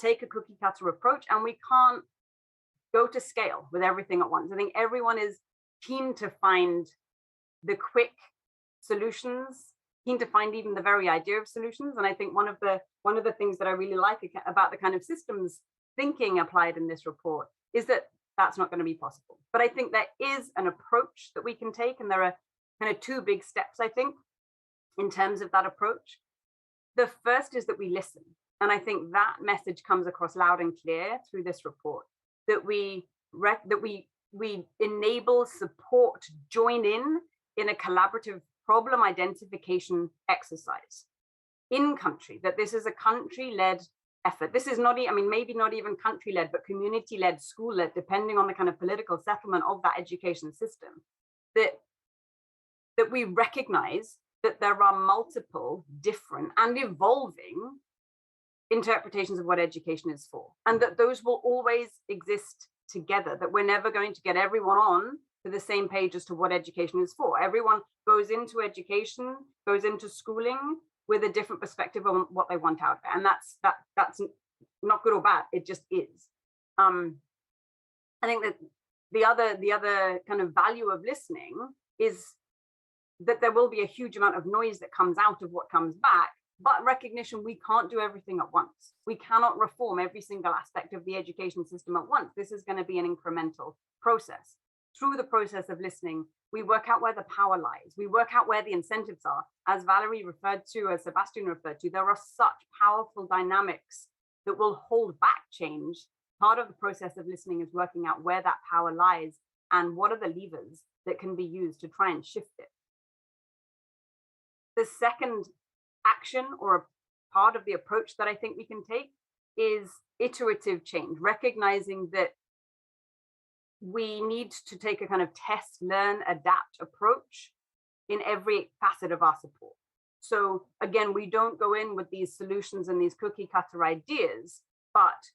take a cookie cutter approach, and we can't go to scale with everything at once. I think everyone is keen to find the quick solutions, keen to find even the very idea of solutions. And I think one of the things that I really like about the kind of systems thinking applied in this report is that that's not going to be possible. But I think there is an approach that we can take, and there are kind of two big steps, I think, in terms of that approach. The first is that we listen. And I think that message comes across loud and clear through this report, that we enable, support, join in a collaborative problem identification exercise in country, that this is a country-led effort. This is not, I mean, maybe not even country-led, but community-led, school-led, depending on the kind of political settlement of that education system, that we recognize that there are multiple different and evolving interpretations of what education is for, and that those will always exist together, that we're never going to get everyone on to the same page as to what education is for. Everyone goes into education, goes into schooling with a different perspective on what they want out of it. And that's not good or bad, it just is. I think that the other kind of value of listening is that there will be a huge amount of noise that comes out of what comes back, but recognition we can't do everything at once. We cannot reform every single aspect of the education system at once. This is going to be an incremental process. Through the process of listening, we work out where the power lies. We work out where the incentives are. As Valerie referred to, as Sebastian referred to, there are such powerful dynamics that will hold back change. Part of the process of listening is working out where that power lies and what are the levers that can be used to try and shift it. The second action or a part of the approach that I think we can take is iterative change, recognizing that we need to take a kind of test, learn, adapt approach in every facet of our support. So again, we don't go in with these solutions and these cookie cutter ideas, but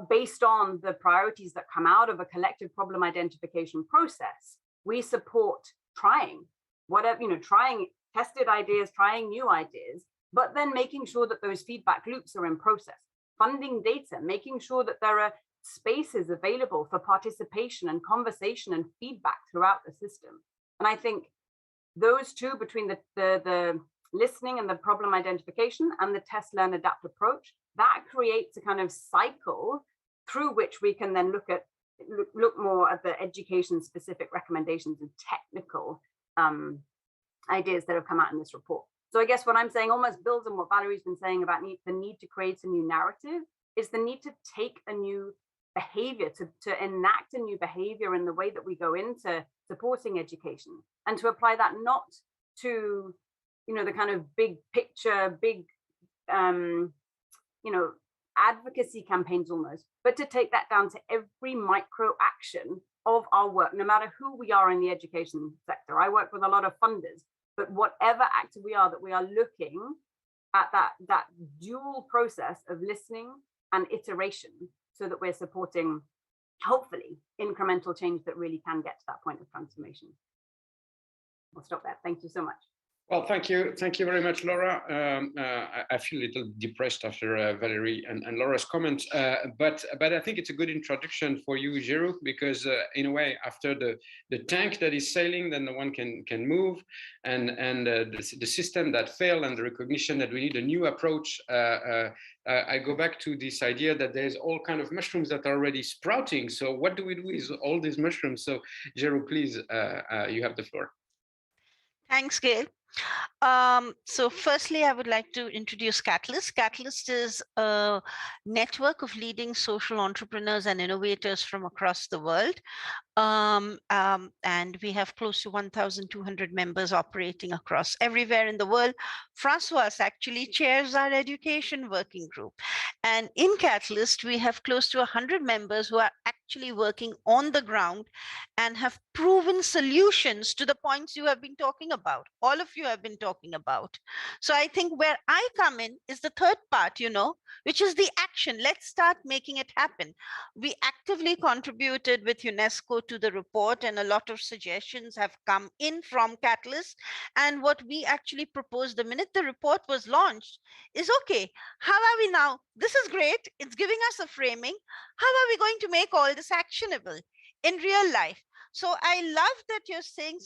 based on the priorities that come out of a collective problem identification process, we support trying whatever, trying tested ideas, trying new ideas, but then making sure that those feedback loops are in process, funding data, making sure that there are spaces available for participation and conversation and feedback throughout the system. And I think those two, between the listening and the problem identification and the test, learn, adapt approach, that creates a kind of cycle through which we can then look more at the education specific recommendations and technical ideas that have come out in this report. So I guess what I'm saying almost builds on what Valerie's been saying about the need to create a new narrative, is the need to take a new behavior, to enact a new behavior in the way that we go into supporting education, and to apply that not to, the kind of big picture, big, advocacy campaigns almost, but to take that down to every micro action of our work, no matter who we are in the education sector. I work with a lot of funders, but whatever actor we are, that we are looking at that dual process of listening and iteration, so that we're supporting, hopefully, incremental change that really can get to that point of transformation. I'll stop there. Thank you so much. Well, thank you very much, Laura. I feel a little depressed after Valerie and Laura's comments, but I think it's a good introduction for you, Geru, because in a way, after the tank that is sailing, then the one can move, and the system that failed and the recognition that we need a new approach. I go back to this idea that there's all kind of mushrooms that are already sprouting. So what do we do with all these mushrooms? So Geru, please, you have the floor. Thanks, Gail. So firstly, I would like to introduce Catalyst. Catalyst is a network of leading social entrepreneurs and innovators from across the world. And we have close to 1,200 members operating across everywhere in the world. Francois actually chairs our education working group. And in Catalyst, we have close to 100 members who are actually working on the ground and have proven solutions to the points you have been talking about. All of you have been talking about. So I think where I come in is the third part, which is the action. Let's start making it happen. We actively contributed with UNESCO to the report, and a lot of suggestions have come in from Catalyst. And what we actually proposed the minute the report was launched is, okay, how are we now? This is great. It's giving us a framing. How are we going to make all this actionable in real life? So I love that you're saying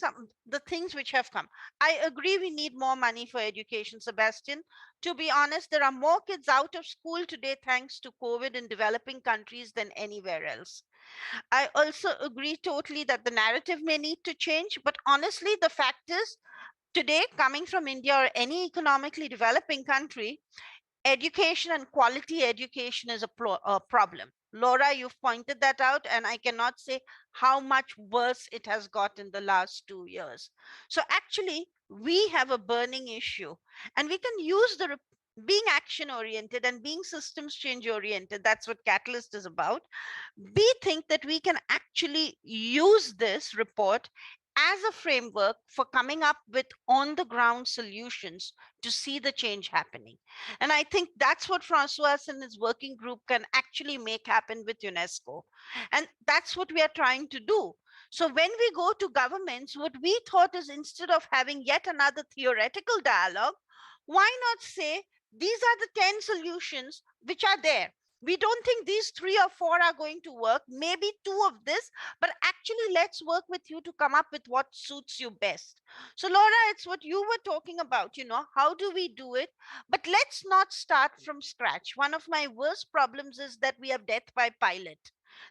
the things which have come. I agree we need more money for education, Sebastian. To be honest, there are more kids out of school today thanks to COVID in developing countries than anywhere else. I also agree totally that the narrative may need to change, but honestly, the fact is, today, coming from India or any economically developing country, education and quality education is a problem. Laura, you've pointed that out, and I cannot say how much worse it has got in the last 2 years. So actually, we have a burning issue, and we can use being action oriented and being systems change oriented. That's what Catalyst is about. We think that we can actually use this report as a framework for coming up with on the ground solutions to see the change happening. And I think that's what Francois and his working group can actually make happen with UNESCO. And that's what we are trying to do. So when we go to governments, what we thought is, instead of having yet another theoretical dialogue, why not say, these are the 10 solutions which are there. We don't think these 3 or 4 are going to work, maybe 2 of this, but actually let's work with you to come up with what suits you best. So Laura, it's what you were talking about, how do we do it? But let's not start from scratch. One of my worst problems is that we have death by pilot.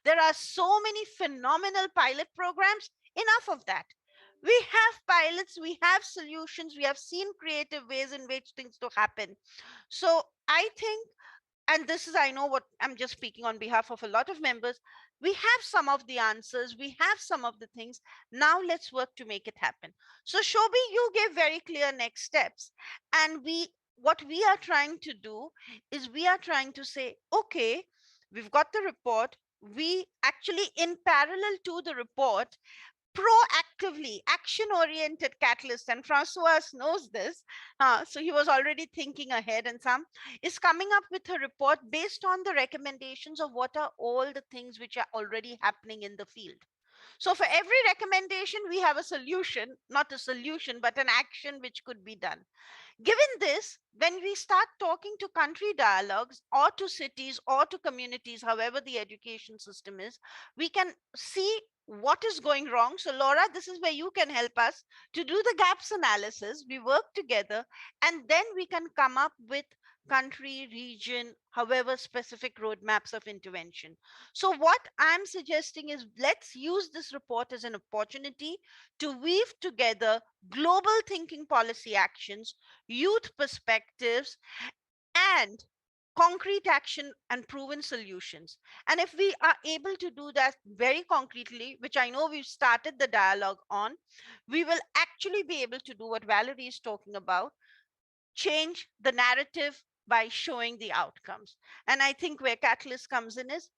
There are so many phenomenal pilot programs, enough of that. We have pilots, we have solutions, we have seen creative ways in which things to happen. So I think, and this is, I know what I'm just speaking on behalf of a lot of members, we have some of the answers, we have some of the things. Now let's work to make it happen. So Shobi, you gave very clear next steps. And what we are trying to do is we are trying to say, okay, we've got the report. We actually, in parallel to the report, proactively action-oriented catalyst, and Francois knows this, so he was already thinking ahead, and some is coming up with a report based on the recommendations of what are all the things which are already happening in the field. So for every recommendation, we have a solution, not a solution, but an action which could be done. Given this, when we start talking to country dialogues or to cities or to communities, however the education system is, we can see what is going wrong. So Laura, this is where you can help us to do the gaps analysis. We work together and then we can come up with country, region, however specific roadmaps of intervention. So what I'm suggesting is let's use this report as an opportunity to weave together global thinking policy actions, youth perspectives, and concrete action and proven solutions. And if we are able to do that very concretely, which I know we've started the dialogue on, we will actually be able to do what Valerie is talking about, change the narrative by showing the outcomes. And I think where Catalyst comes in is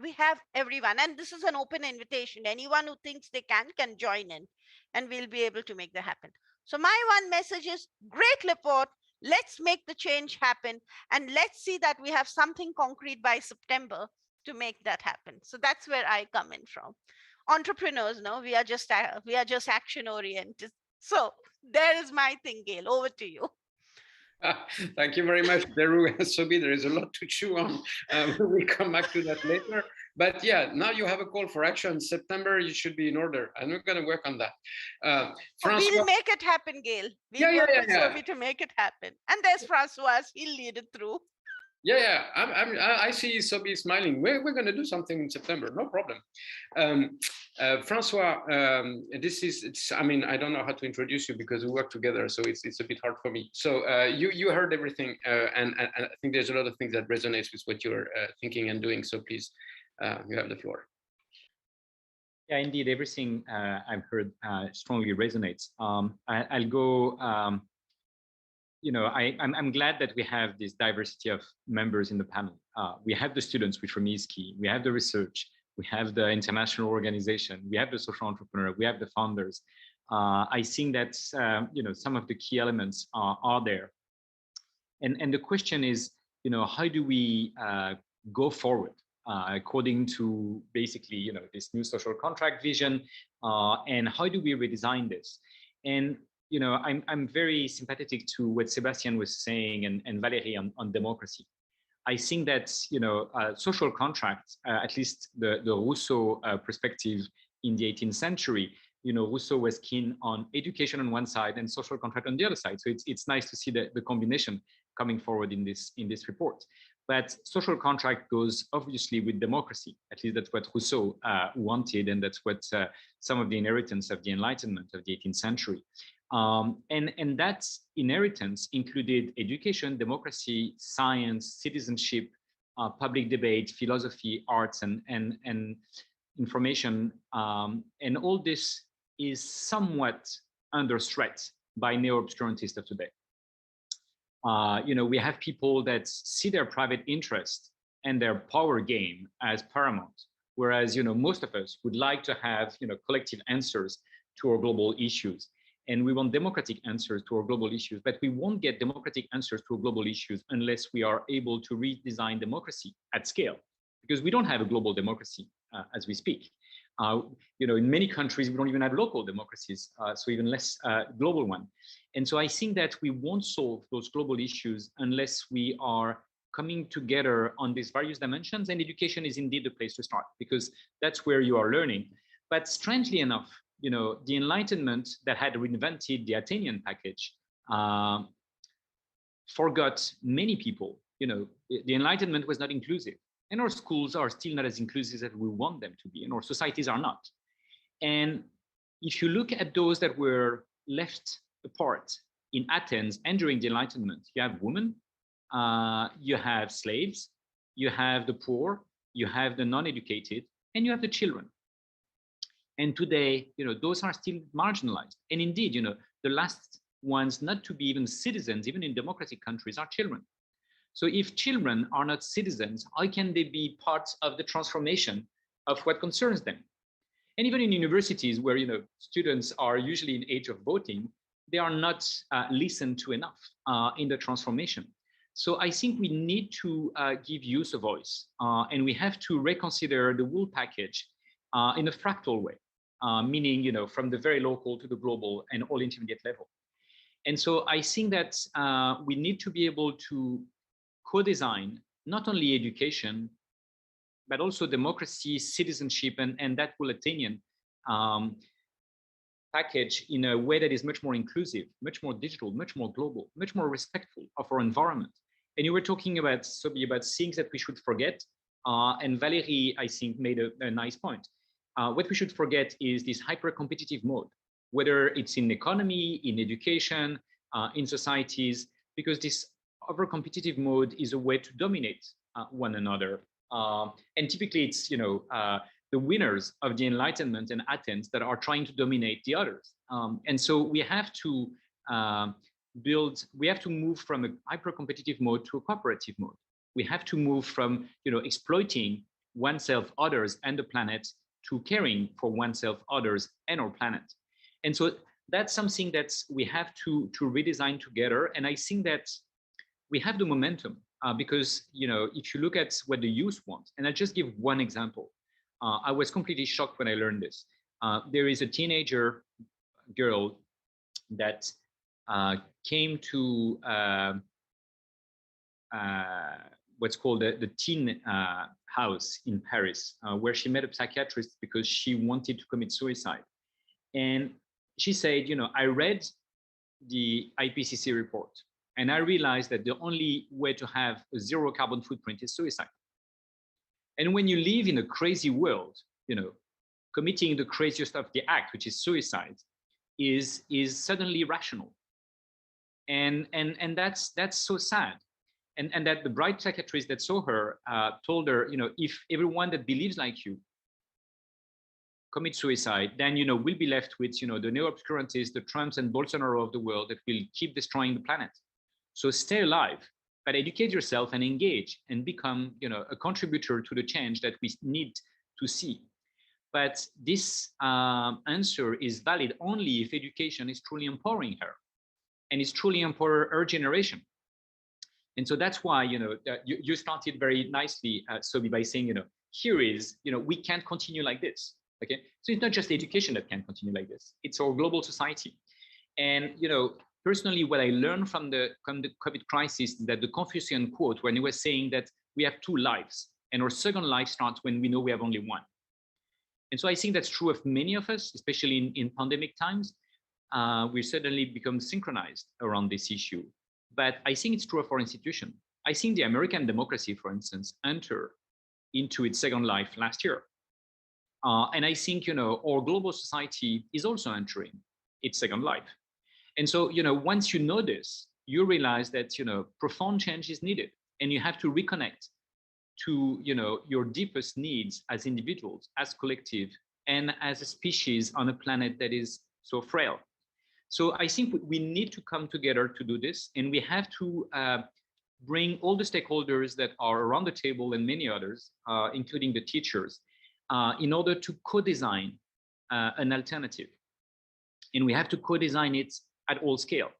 we have everyone, and this is an open invitation. Anyone who thinks they can join in, and we'll be able to make that happen. So my one message is, great report. Let's make the change happen, and let's see that we have something concrete by September to make that happen. So that's where I come in from. Entrepreneurs, no, we are just action oriented. So there is my thing, Gail. Over to you. Thank you very much, Geru and Sobi. There is a lot to chew on. We'll come back to that later. But yeah, now you have a call for action. September, you should be in order. And we're going to work on that. We'll make it happen, Gail. We'll work with Sophie to make it happen. And there's Francois. He'll lead it through. Yeah. I see Sobi smiling. We're going to do something in September. No problem. Francois, I don't know how to introduce you because we work together, so it's a bit hard for me. So you heard everything, and I think there's a lot of things that resonates with what you're thinking and doing. So please, you have the floor. Yeah, indeed, everything I've heard strongly resonates. I'll go. I'm glad that we have this diversity of members in the panel. We have the students, which for me is key. We have the research. We have the international organization. We have the social entrepreneur. We have the founders. I think that some of the key elements are there. And the question is, how do we go forward according to basically this new social contract vision, and how do we redesign this? And I'm very sympathetic to what Sebastian was saying and Valerie on democracy. I think that social contracts, at least the Rousseau perspective in the 18th century, Rousseau was keen on education on one side and social contract on the other side. So it's nice to see the combination coming forward in this report. But social contract goes obviously with democracy. At least that's what Rousseau wanted, and that's what some of the inheritance of the Enlightenment of the 18th century. And that inheritance included education, democracy, science, citizenship, public debate, philosophy, arts, and information. And all this is somewhat under threat by neo-obscurantists of today. We have people that see their private interest and their power game as paramount, whereas most of us would like to have collective answers to our global issues. And we want democratic answers to our global issues, but we won't get democratic answers to our global issues unless we are able to redesign democracy at scale, because we don't have a global democracy as we speak. In many countries, we don't even have local democracies, so even less global one. And so I think that we won't solve those global issues unless we are coming together on these various dimensions, and education is indeed the place to start, because that's where you are learning. But strangely enough, the Enlightenment that had reinvented the Athenian package forgot many people. The Enlightenment was not inclusive, and our schools are still not as inclusive as we want them to be, and our societies are not. And if you look at those that were left apart in Athens and during the Enlightenment, you have women, you have slaves, you have the poor, you have the non-educated, and you have the children. And today, those are still marginalized. And indeed, the last ones not to be even citizens, even in democratic countries, are children. So if children are not citizens, how can they be part of the transformation of what concerns them? And even in universities where students are usually in age of voting, they are not listened to enough in the transformation. So I think we need to give youth a voice, and we have to reconsider the whole package in a fractal way, meaning from the very local to the global and all intermediate level. And so I think that we need to be able to co-design not only education, but also democracy, citizenship, and that whole Athenian package in a way that is much more inclusive, much more digital, much more global, much more respectful of our environment. And you were talking about, Sobi, about things that we should forget. And Valerie, I think, made a nice point. What we should forget is this hyper-competitive mode, whether it's in economy, in education, in societies, because this over-competitive mode is a way to dominate one another. And typically it's, the winners of the Enlightenment and Athens that are trying to dominate the others. And so we have to move from a hyper-competitive mode to a cooperative mode. We have to move from, exploiting oneself, others, and the planet to caring for oneself, others, and our planet. And so that's something that we have to redesign together. And I think that we have the momentum because, if you look at what the youth want, and I'll just give one example. I was completely shocked when I learned this. There is a teenager girl that came to what's called the teen house in Paris, where she met a psychiatrist because she wanted to commit suicide. And she said, I read the IPCC report, and I realized that the only way to have a zero carbon footprint is suicide. And when you live in a crazy world, committing the craziest of the act, which is suicide, is suddenly rational. And that's so sad. And that the bright psychiatrist that saw her told her, if everyone that believes like you commit suicide, then we'll be left with the neo-obscurantists, the Trumps and Bolsonaro of the world that will keep destroying the planet. So stay alive, but educate yourself and engage and become a contributor to the change that we need to see. But this answer is valid only if education is truly empowering her and is truly empowering her generation. And so that's why you started very nicely, Sobi, by saying here is we can't continue like this. Okay, so it's not just education that can continue like this; it's our global society. And personally, what I learned from the COVID crisis is that the Confucian quote, when he was saying that we have two lives, and our second life starts when we know we have only one. And so I think that's true of many of us, especially in pandemic times. We suddenly become synchronized around this issue. But I think it's true of our institution. I think the American democracy, for instance, entered into its second life last year. And I think, our global society is also entering its second life. And so, once you know this, you realize that, profound change is needed, and you have to reconnect to, your deepest needs as individuals, as collective, and as a species on a planet that is so frail. So I think we need to come together to do this, and we have to bring all the stakeholders that are around the table and many others, including the teachers, in order to co-design an alternative. And we have to co-design it at all scale.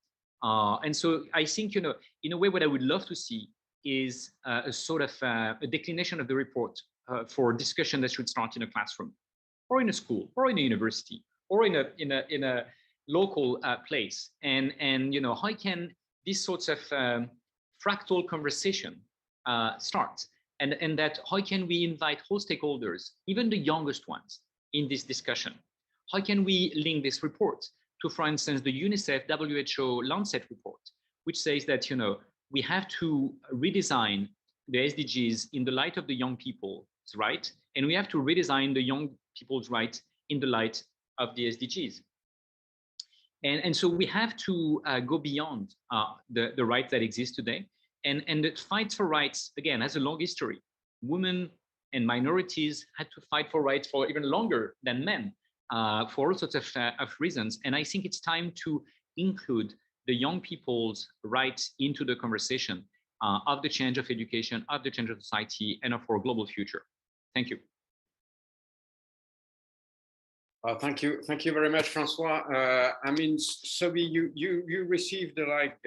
And so I think, in a way, what I would love to see is a sort of a declination of the report for discussion that should start in a classroom, or in a school, or in a university, or in a local place. And how can these sorts of fractal conversation starts. And that how can we invite all stakeholders, even the youngest ones, in this discussion? How can we link this report to, for instance, the UNICEF WHO Lancet report, which says that, you know, we have to redesign the SDGs in the light of the young people's right, and we have to redesign the young people's rights in the light of the SDGs. And so we have to go beyond the rights that exist today. And the fight for rights, again, has a long history. Women and minorities had to fight for rights for even longer than men, for all sorts of reasons. And I think it's time to include the young people's rights into the conversation of the change of education, of the change of society, and of our global future. Thank you. Thank you very much, Francois. I mean, Sobi, you received like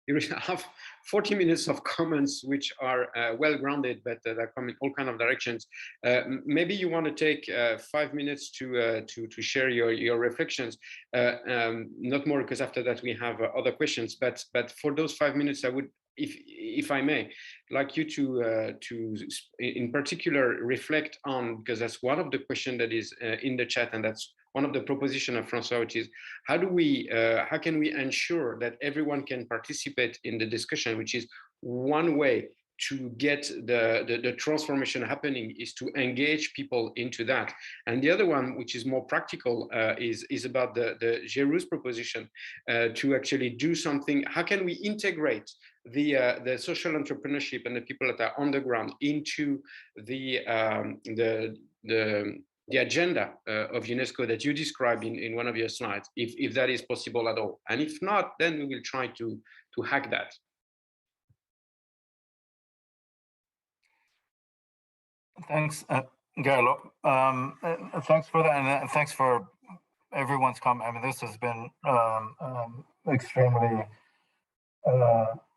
you have 40 minutes of comments which are well grounded, but that come in all kind of directions. Maybe you want to take 5 minutes to share your reflections. Not more, because after that we have other questions. But for those 5 minutes, I would, if I may, like you to in particular reflect on, because that's one of the questions that is in the chat, and that's one of the proposition of Francois, which is how can we ensure that everyone can participate in the discussion, which is one way to get the transformation happening, is to engage people into that. And the other one, which is more practical, is about the Geru's proposition to actually do something. How can we integrate the social entrepreneurship and the people that are on the ground into the agenda of UNESCO that you described in one of your slides, if that is possible at all? And if not, then we will try to hack that. Thanks, Geru. Thanks for that, and thanks for everyone's comment. I mean, this has been extremely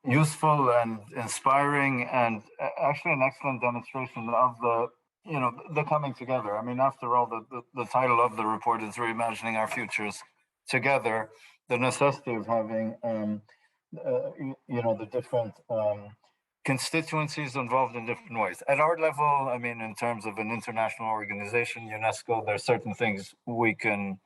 useful and inspiring, and actually an excellent demonstration of the coming together. I mean, after all, the title of the report is Reimagining Our Futures Together. The necessity of having the different constituencies involved in different ways. At our level, I mean, in terms of an international organization, UNESCO, there are certain things we can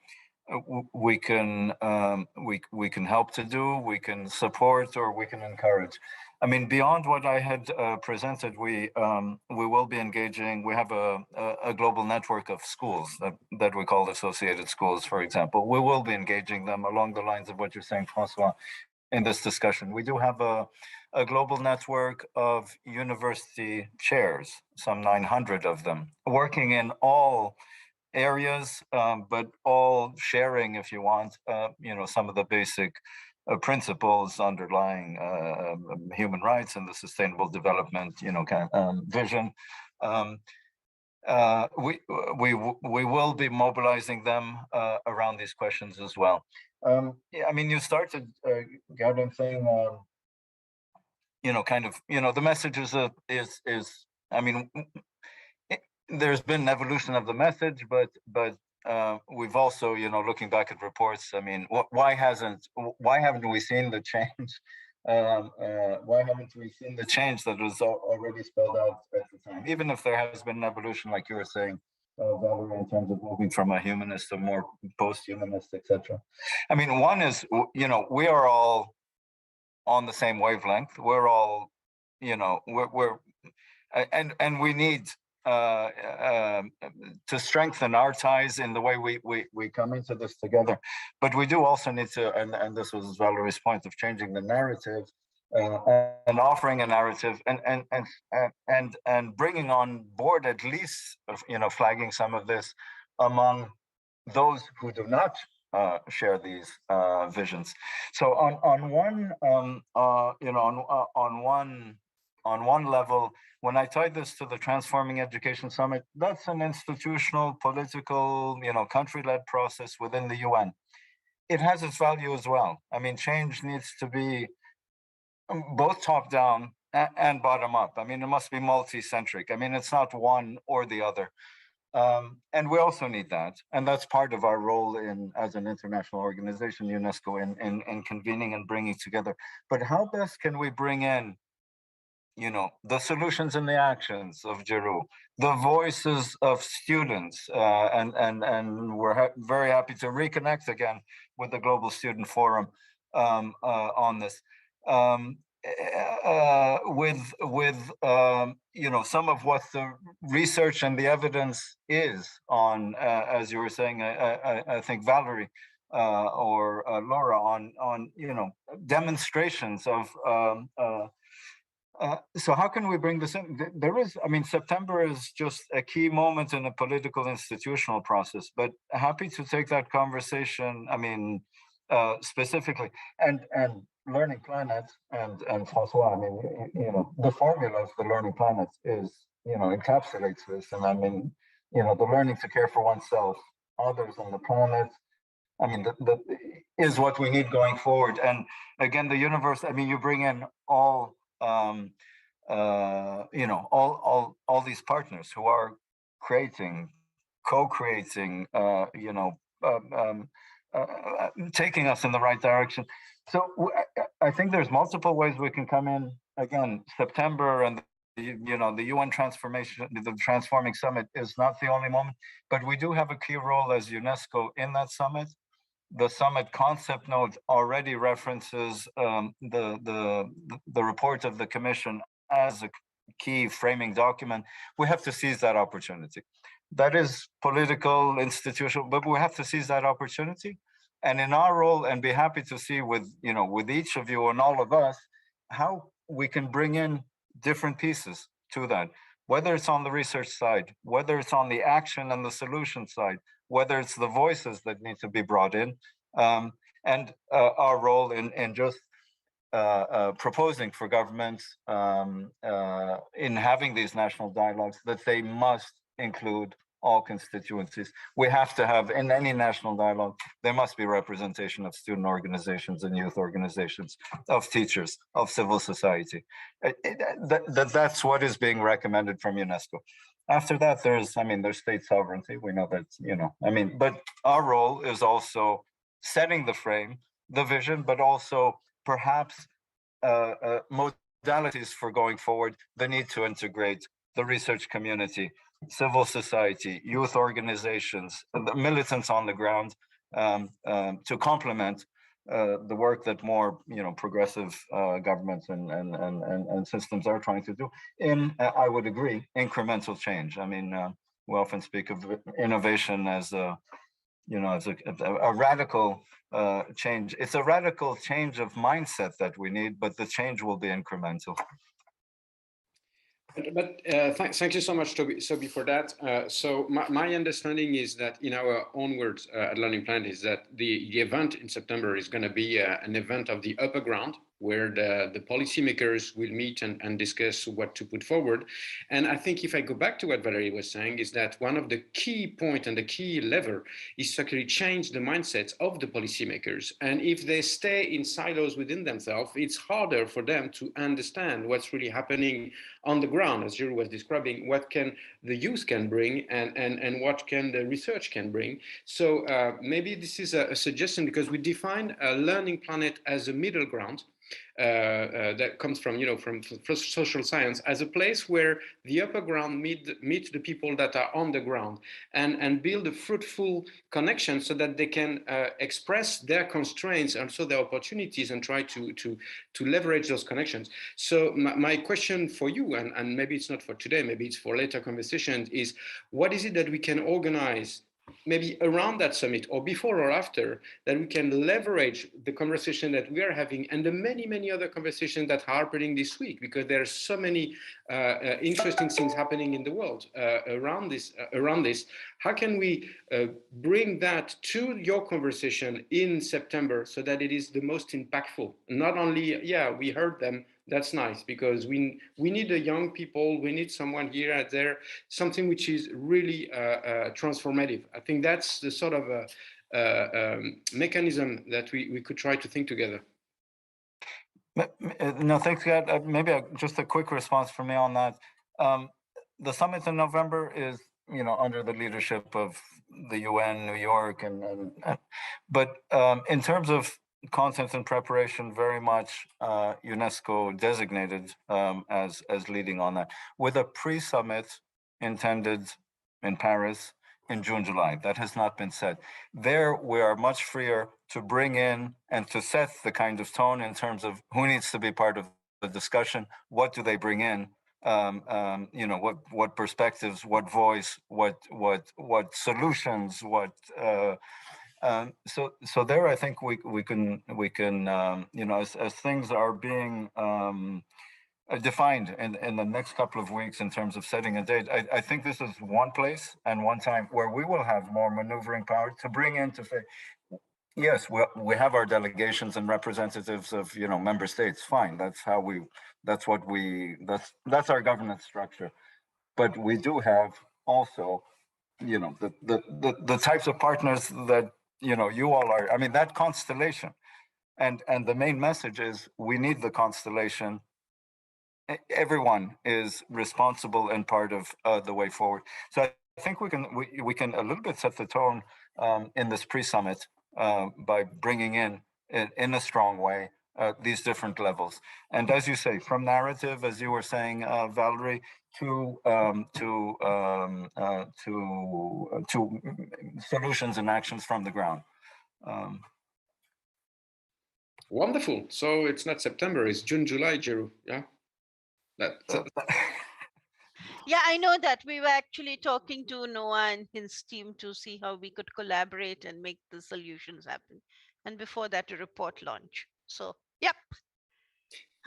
help to do, we can support, or we can encourage. I mean, beyond what I had presented, we will be engaging. We have a global network of schools that we call associated schools, for example. We will be engaging them along the lines of what you're saying, Francois, in this discussion. We do have a global network of university chairs, some 900 of them, working in all areas, but all sharing, if you want, some of the basic principles underlying human rights and the sustainable development, vision. We will be mobilizing them around these questions as well. I mean, you started, Gavin, saying, the message is I mean, there's been an evolution of the message, but we've also, looking back at reports, I mean, why haven't we seen the change? Why haven't we seen the change that was already spelled out at the time? Even if there has been an evolution, like you were saying, Valerie, in terms of moving from a humanist to more post-humanist, etc. I mean, one is, we are all on the same wavelength. We're all, and we need to strengthen our ties in the way we come into this together. But we do also need to, and this was Valerie's point, of changing the narrative and offering a narrative and bringing on board at least, flagging some of this among those who do not share these visions. So on one level, when I tied this to the Transforming Education Summit, that's an institutional, political, country-led process within the UN. It has its value as well. I mean, change needs to be both top-down and bottom-up. I mean, it must be multi-centric. I mean, it's not one or the other. And we also need that. And that's part of our role as an international organization, UNESCO, in convening and bringing together. But how best can we bring in the solutions and the actions of Geru, the voices of students, and we're very happy to reconnect again with the Global Student Forum on this. With some of what the research and the evidence is on, as you were saying, I think Valerie or Laura, on demonstrations of. So how can we bring this in? There is, September is just a key moment in a political institutional process, but happy to take that conversation, specifically. And Learning Planet and François, the formula of the Learning Planet is, encapsulates this. And the learning to care for oneself, others on the planet, that is what we need going forward. And again, the universe, you bring in all all these partners who are creating, co-creating, taking us in the right direction. So I think there's multiple ways we can come in. Again, September and the UN transformation, the Transforming Summit is not the only moment, but we do have a key role as UNESCO in that summit. The summit concept note already references the report of the Commission as a key framing document. We have to seize that opportunity. That is political, institutional, but we have to seize that opportunity. And in our role, and be happy to see with each of you and all of us, how we can bring in different pieces to that, whether it's on the research side, whether it's on the action and the solution side, whether it's the voices that need to be brought in, and our role in just proposing for governments in having these national dialogues that they must include all constituencies. We have to have, in any national dialogue, there must be representation of student organizations and youth organizations, of teachers, of civil society. That's what is being recommended from UNESCO. After that, there's state sovereignty. We know that, but our role is also setting the frame, the vision, but also perhaps modalities for going forward, the need to integrate the research community, civil society, youth organizations, the militants on the ground, to complement the work that more progressive governments and systems are trying to do in, I would agree, incremental change. We often speak of innovation as a radical change. It's a radical change of mindset that we need, but the change will be incremental. But thank you so much, Toby, for that. So my understanding is that in our own words at Learning Planet is that the event in September is going to be an event of the upper ground, where the policymakers will meet and discuss what to put forward. And I think if I go back to what Valerie was saying, is that one of the key points and the key lever is to actually change the mindsets of the policymakers. And if they stay in silos within themselves, it's harder for them to understand what's really happening on the ground, as Geru was describing, what can the youth can bring and what can the research can bring. So maybe this is a suggestion, because we define a Learning Planet as a middle ground. That comes from social science, as a place where the upper ground meet the people that are on the ground and build a fruitful connection so that they can express their constraints and also their opportunities and try to leverage those connections. So my question for you, and maybe it's not for today, maybe it's for later conversations, is what is it that we can organize maybe around that summit or before or after, that we can leverage the conversation that we are having and the many other conversations that are happening this week, because there are so many interesting things happening in the world around this. How can we bring that to your conversation in September so that it is the most impactful? Not only, yeah, we heard them, that's nice, because we need the young people, we need someone here and there, something which is really transformative. I think that's the sort of mechanism that we could try to think together. No, thanks, Gad. Maybe just a quick response from me on that. The summit in November is, under the leadership of the UN, New York, but in terms of content and preparation very much UNESCO designated as leading on that, with a pre-summit intended in Paris in June, July. That has not been set. There, we are much freer to bring in and to set the kind of tone in terms of who needs to be part of the discussion, what do they bring in, you know, what perspectives, what voice, what solutions, what. So there, I think we can you know, as things are being defined in the next couple of weeks in terms of setting a date, I think this is one place and one time where we will have more maneuvering power to bring into. Yes, we have our delegations and representatives of, you know, member states. Fine, that's how we. That's what we. That's our governance structure. But we do have also, you know, the types of partners that, you know, you all are. I mean, that constellation, and the main message is we need the constellation. Everyone is responsible and part of the way forward. So I think we can a little bit set the tone in this pre-summit by bringing in a strong way these different levels. And as you say, from narrative, as you were saying, Valerie, to solutions and actions from the ground. Wonderful. So it's not September, it's June, July, Geru. Yeah. Yeah, I know that. We were actually talking to Noah and his team to see how we could collaborate and make the solutions happen. And before that, a report launch. So, yep.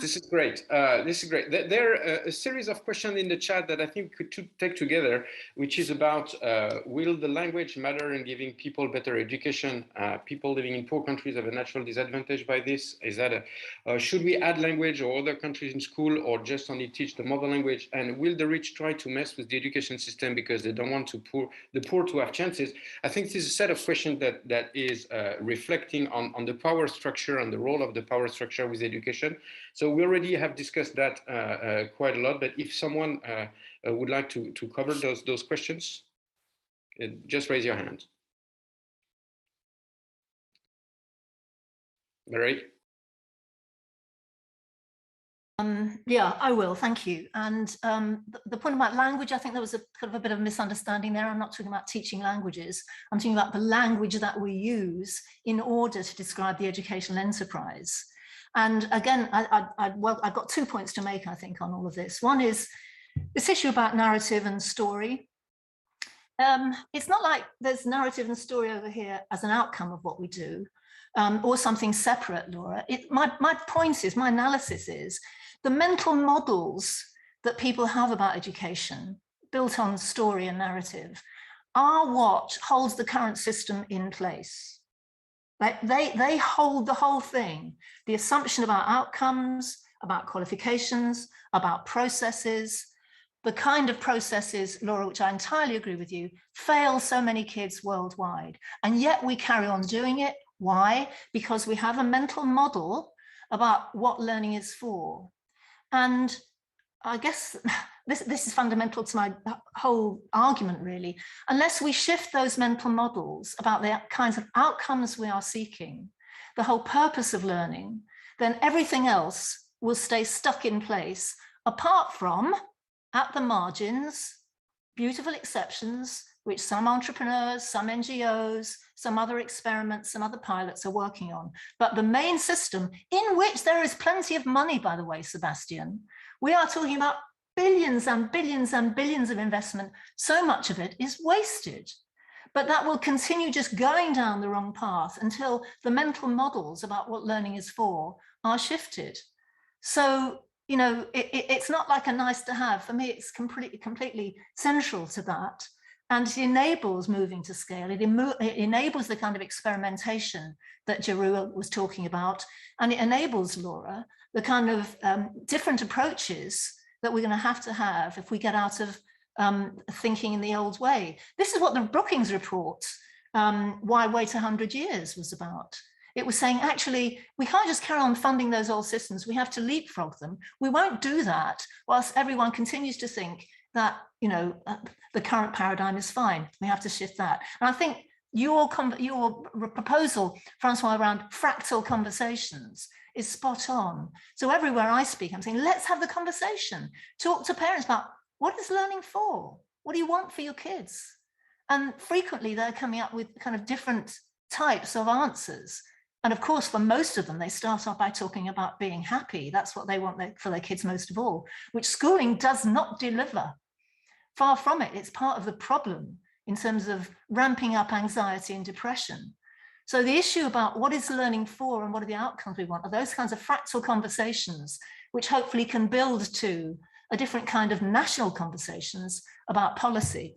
This is great. This is great. There are a series of questions in the chat that I think we could take together, which is about will the language matter in giving people better education? People living in poor countries have a natural disadvantage by this. Is that should we add language or other countries in school, or just only teach the mother language? And will the rich try to mess with the education system because they don't want the poor to have chances? I think this is a set of questions that is reflecting on the power structure and the role of the power structure with education. So we already have discussed that quite a lot, but if someone would like to cover those questions, just raise your hand. Valerie? Yeah, I will, thank you. And the point about language, I think there was a kind of a bit of a misunderstanding there. I'm not talking about teaching languages. I'm talking about the language that we use in order to describe the educational enterprise. And again, I've got 2 points to make, I think, on all of this. One is this issue about narrative and story. It's not like there's narrative and story over here as an outcome of what we do, or something separate, Laura. My point is, my analysis is, the mental models that people have about education, built on story and narrative, are what holds the current system in place. They hold the whole thing. The assumption about outcomes, about qualifications, about processes, the kind of processes, Laura, which I entirely agree with you, fail so many kids worldwide. And yet we carry on doing it. Why? Because we have a mental model about what learning is for. And I guess this is fundamental to my whole argument, really. Unless we shift those mental models about the kinds of outcomes we are seeking, the whole purpose of learning, then everything else will stay stuck in place, apart from, at the margins, beautiful exceptions, which some entrepreneurs, some NGOs, some other experiments, some other pilots are working on. But the main system, in which there is plenty of money, by the way, Sebastian, we are talking about billions and billions and billions of investment. So much of it is wasted. But that will continue just going down the wrong path until the mental models about what learning is for are shifted. So, you know, it's not like a nice to have. For me, it's completely central to that. And it enables moving to scale. It enables the kind of experimentation that Geru was talking about. And it enables, Laura, the kind of different approaches that we're going to have if we get out of thinking in the old way. This is what the Brookings report, Why Wait 100 Years, was about. It was saying, actually, we can't just carry on funding those old systems. We have to leapfrog them. We won't do that whilst everyone continues to think that, you know, the current paradigm is fine. We have to shift that. And I think your proposal, Francois, around fractal conversations is spot on. So everywhere I speak, I'm saying, let's have the conversation. Talk to parents about what is learning for? What do you want for your kids? And frequently they're coming up with kind of different types of answers. And of course, for most of them, they start off by talking about being happy. That's what they want for their kids most of all, which schooling does not deliver. Far from it, it's part of the problem in terms of ramping up anxiety and depression. So the issue about what is learning for and what are the outcomes we want are those kinds of fractal conversations, which hopefully can build to a different kind of national conversations about policy.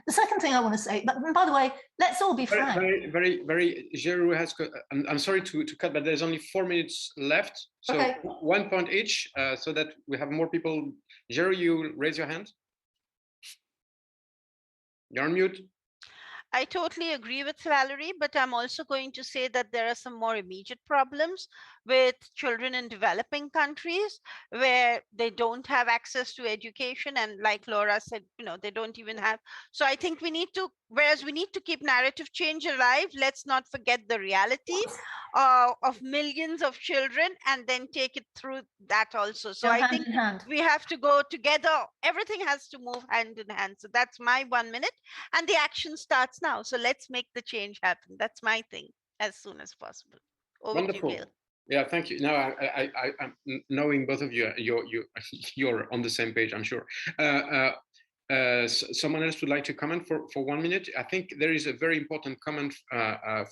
The second thing I want to say, but by the way, let's all be frank. Very, Geru has, I'm sorry to cut, but there's only 4 minutes left. So okay. 1 point each, so that we have more people. Geru, you raise your hand. You're on mute. I totally agree with Valerie, but I'm also going to say that there are some more immediate problems with children in developing countries where they don't have access to education. And like Laura said, they don't even have. So I think we need to, whereas we need to keep narrative change alive, let's not forget the reality of millions of children and then take it through that also. So I think we have to go together. Everything has to move hand in hand. So that's my 1 minute. And the action starts now. So let's make the change happen. That's my thing as soon as possible. Over Wonderful. To you, Gail. Yeah, thank you. Now, I'm knowing both of you, you're on the same page, I'm sure. Someone else would like to comment for 1 minute? I think there is a very important comment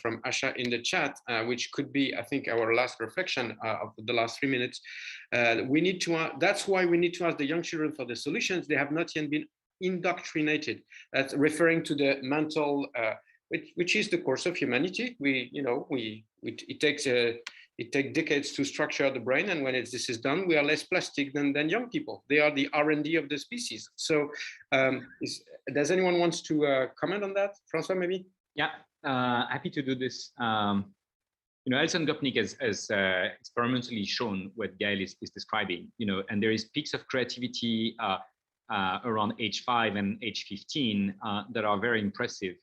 from Asha in the chat, which could be, I think, our last reflection of the last 3 minutes. We need to. That's why we need to ask the young children for the solutions. They have not yet been indoctrinated. That's referring to the mental, which is the course of humanity. It takes decades to structure the brain, and when this is done, we are less plastic than young people. They are the R&D of the species. So, does anyone wants to comment on that? Francois, maybe? Yeah, happy to do this. Alison Gopnik has experimentally shown what Gail is describing. And there is peaks of creativity around age 5 and age 15 that are very impressive.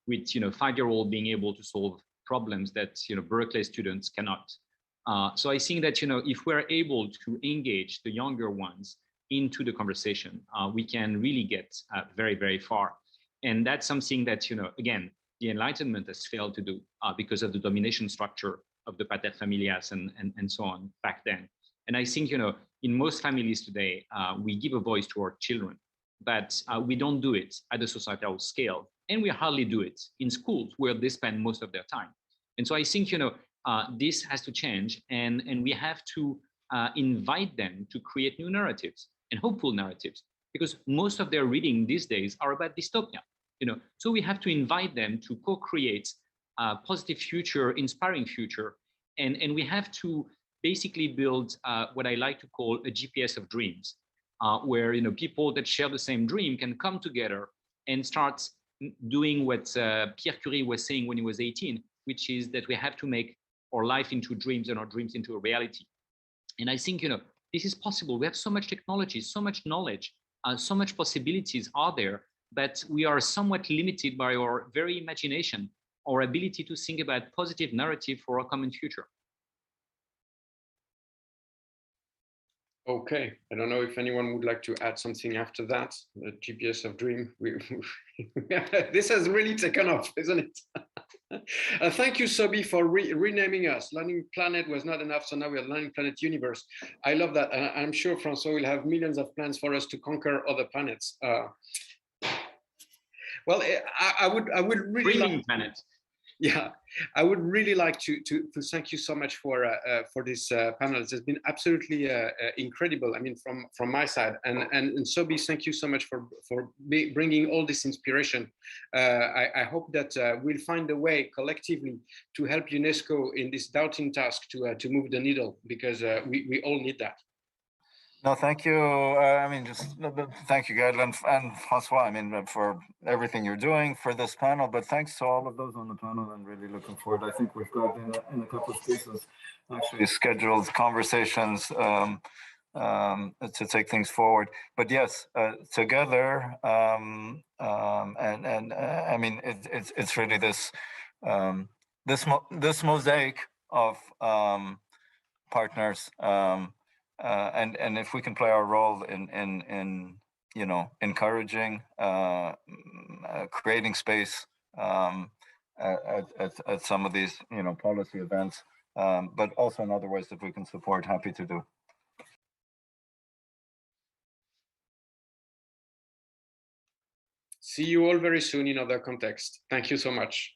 With 5-year-old being able to solve problems that Berkeley students cannot. So I think that if we're able to engage the younger ones into the conversation, we can really get very, very far. And that's something that again, the Enlightenment has failed to do because of the domination structure of the pater familias and so on back then. And I think in most families today, we give a voice to our children, but we don't do it at a societal scale. And we hardly do it in schools where they spend most of their time. And so I think, this has to change, and we have to invite them to create new narratives and hopeful narratives, because most of their reading these days are about dystopia, So we have to invite them to co-create a positive future, inspiring future. And we have to basically build what I like to call a GPS of dreams, where, people that share the same dream can come together and start doing what Pierre Curie was saying when he was 18, which is that we have to make our life into dreams and our dreams into a reality. And I think, this is possible. We have so much technology, so much knowledge, so much possibilities are there, but we are somewhat limited by our very imagination, our ability to think about positive narrative for our common future. Okay, I don't know if anyone would like to add something after that. The GPS of dream. This has really taken off, isn't it? Thank you, Sobi, for renaming us. Learning Planet was not enough, so now we are Learning Planet Universe. I love that, and I'm sure Francois will have millions of plans for us to conquer other planets. Well, I would really Dreaming planet. Yeah, I would really like to thank you so much for this panel. It's been absolutely incredible. I mean, from my side, and Sobi, thank you so much for bringing all this inspiration. I hope that we'll find a way collectively to help UNESCO in this doubting task to move the needle, because we all need that. No, thank you. Thank you, Gail, and Francois, for everything you're doing for this panel, but thanks to all of those on the panel. I'm really looking forward. I think we've got in a couple of cases actually scheduled conversations to take things forward. But yes, together, I mean, it's really this this mosaic of partners, and if we can play our role in you know, encouraging, creating space at some of these, you know, policy events, but also in other ways that we can support, happy to do. See you all very soon in other contexts. Thank you so much.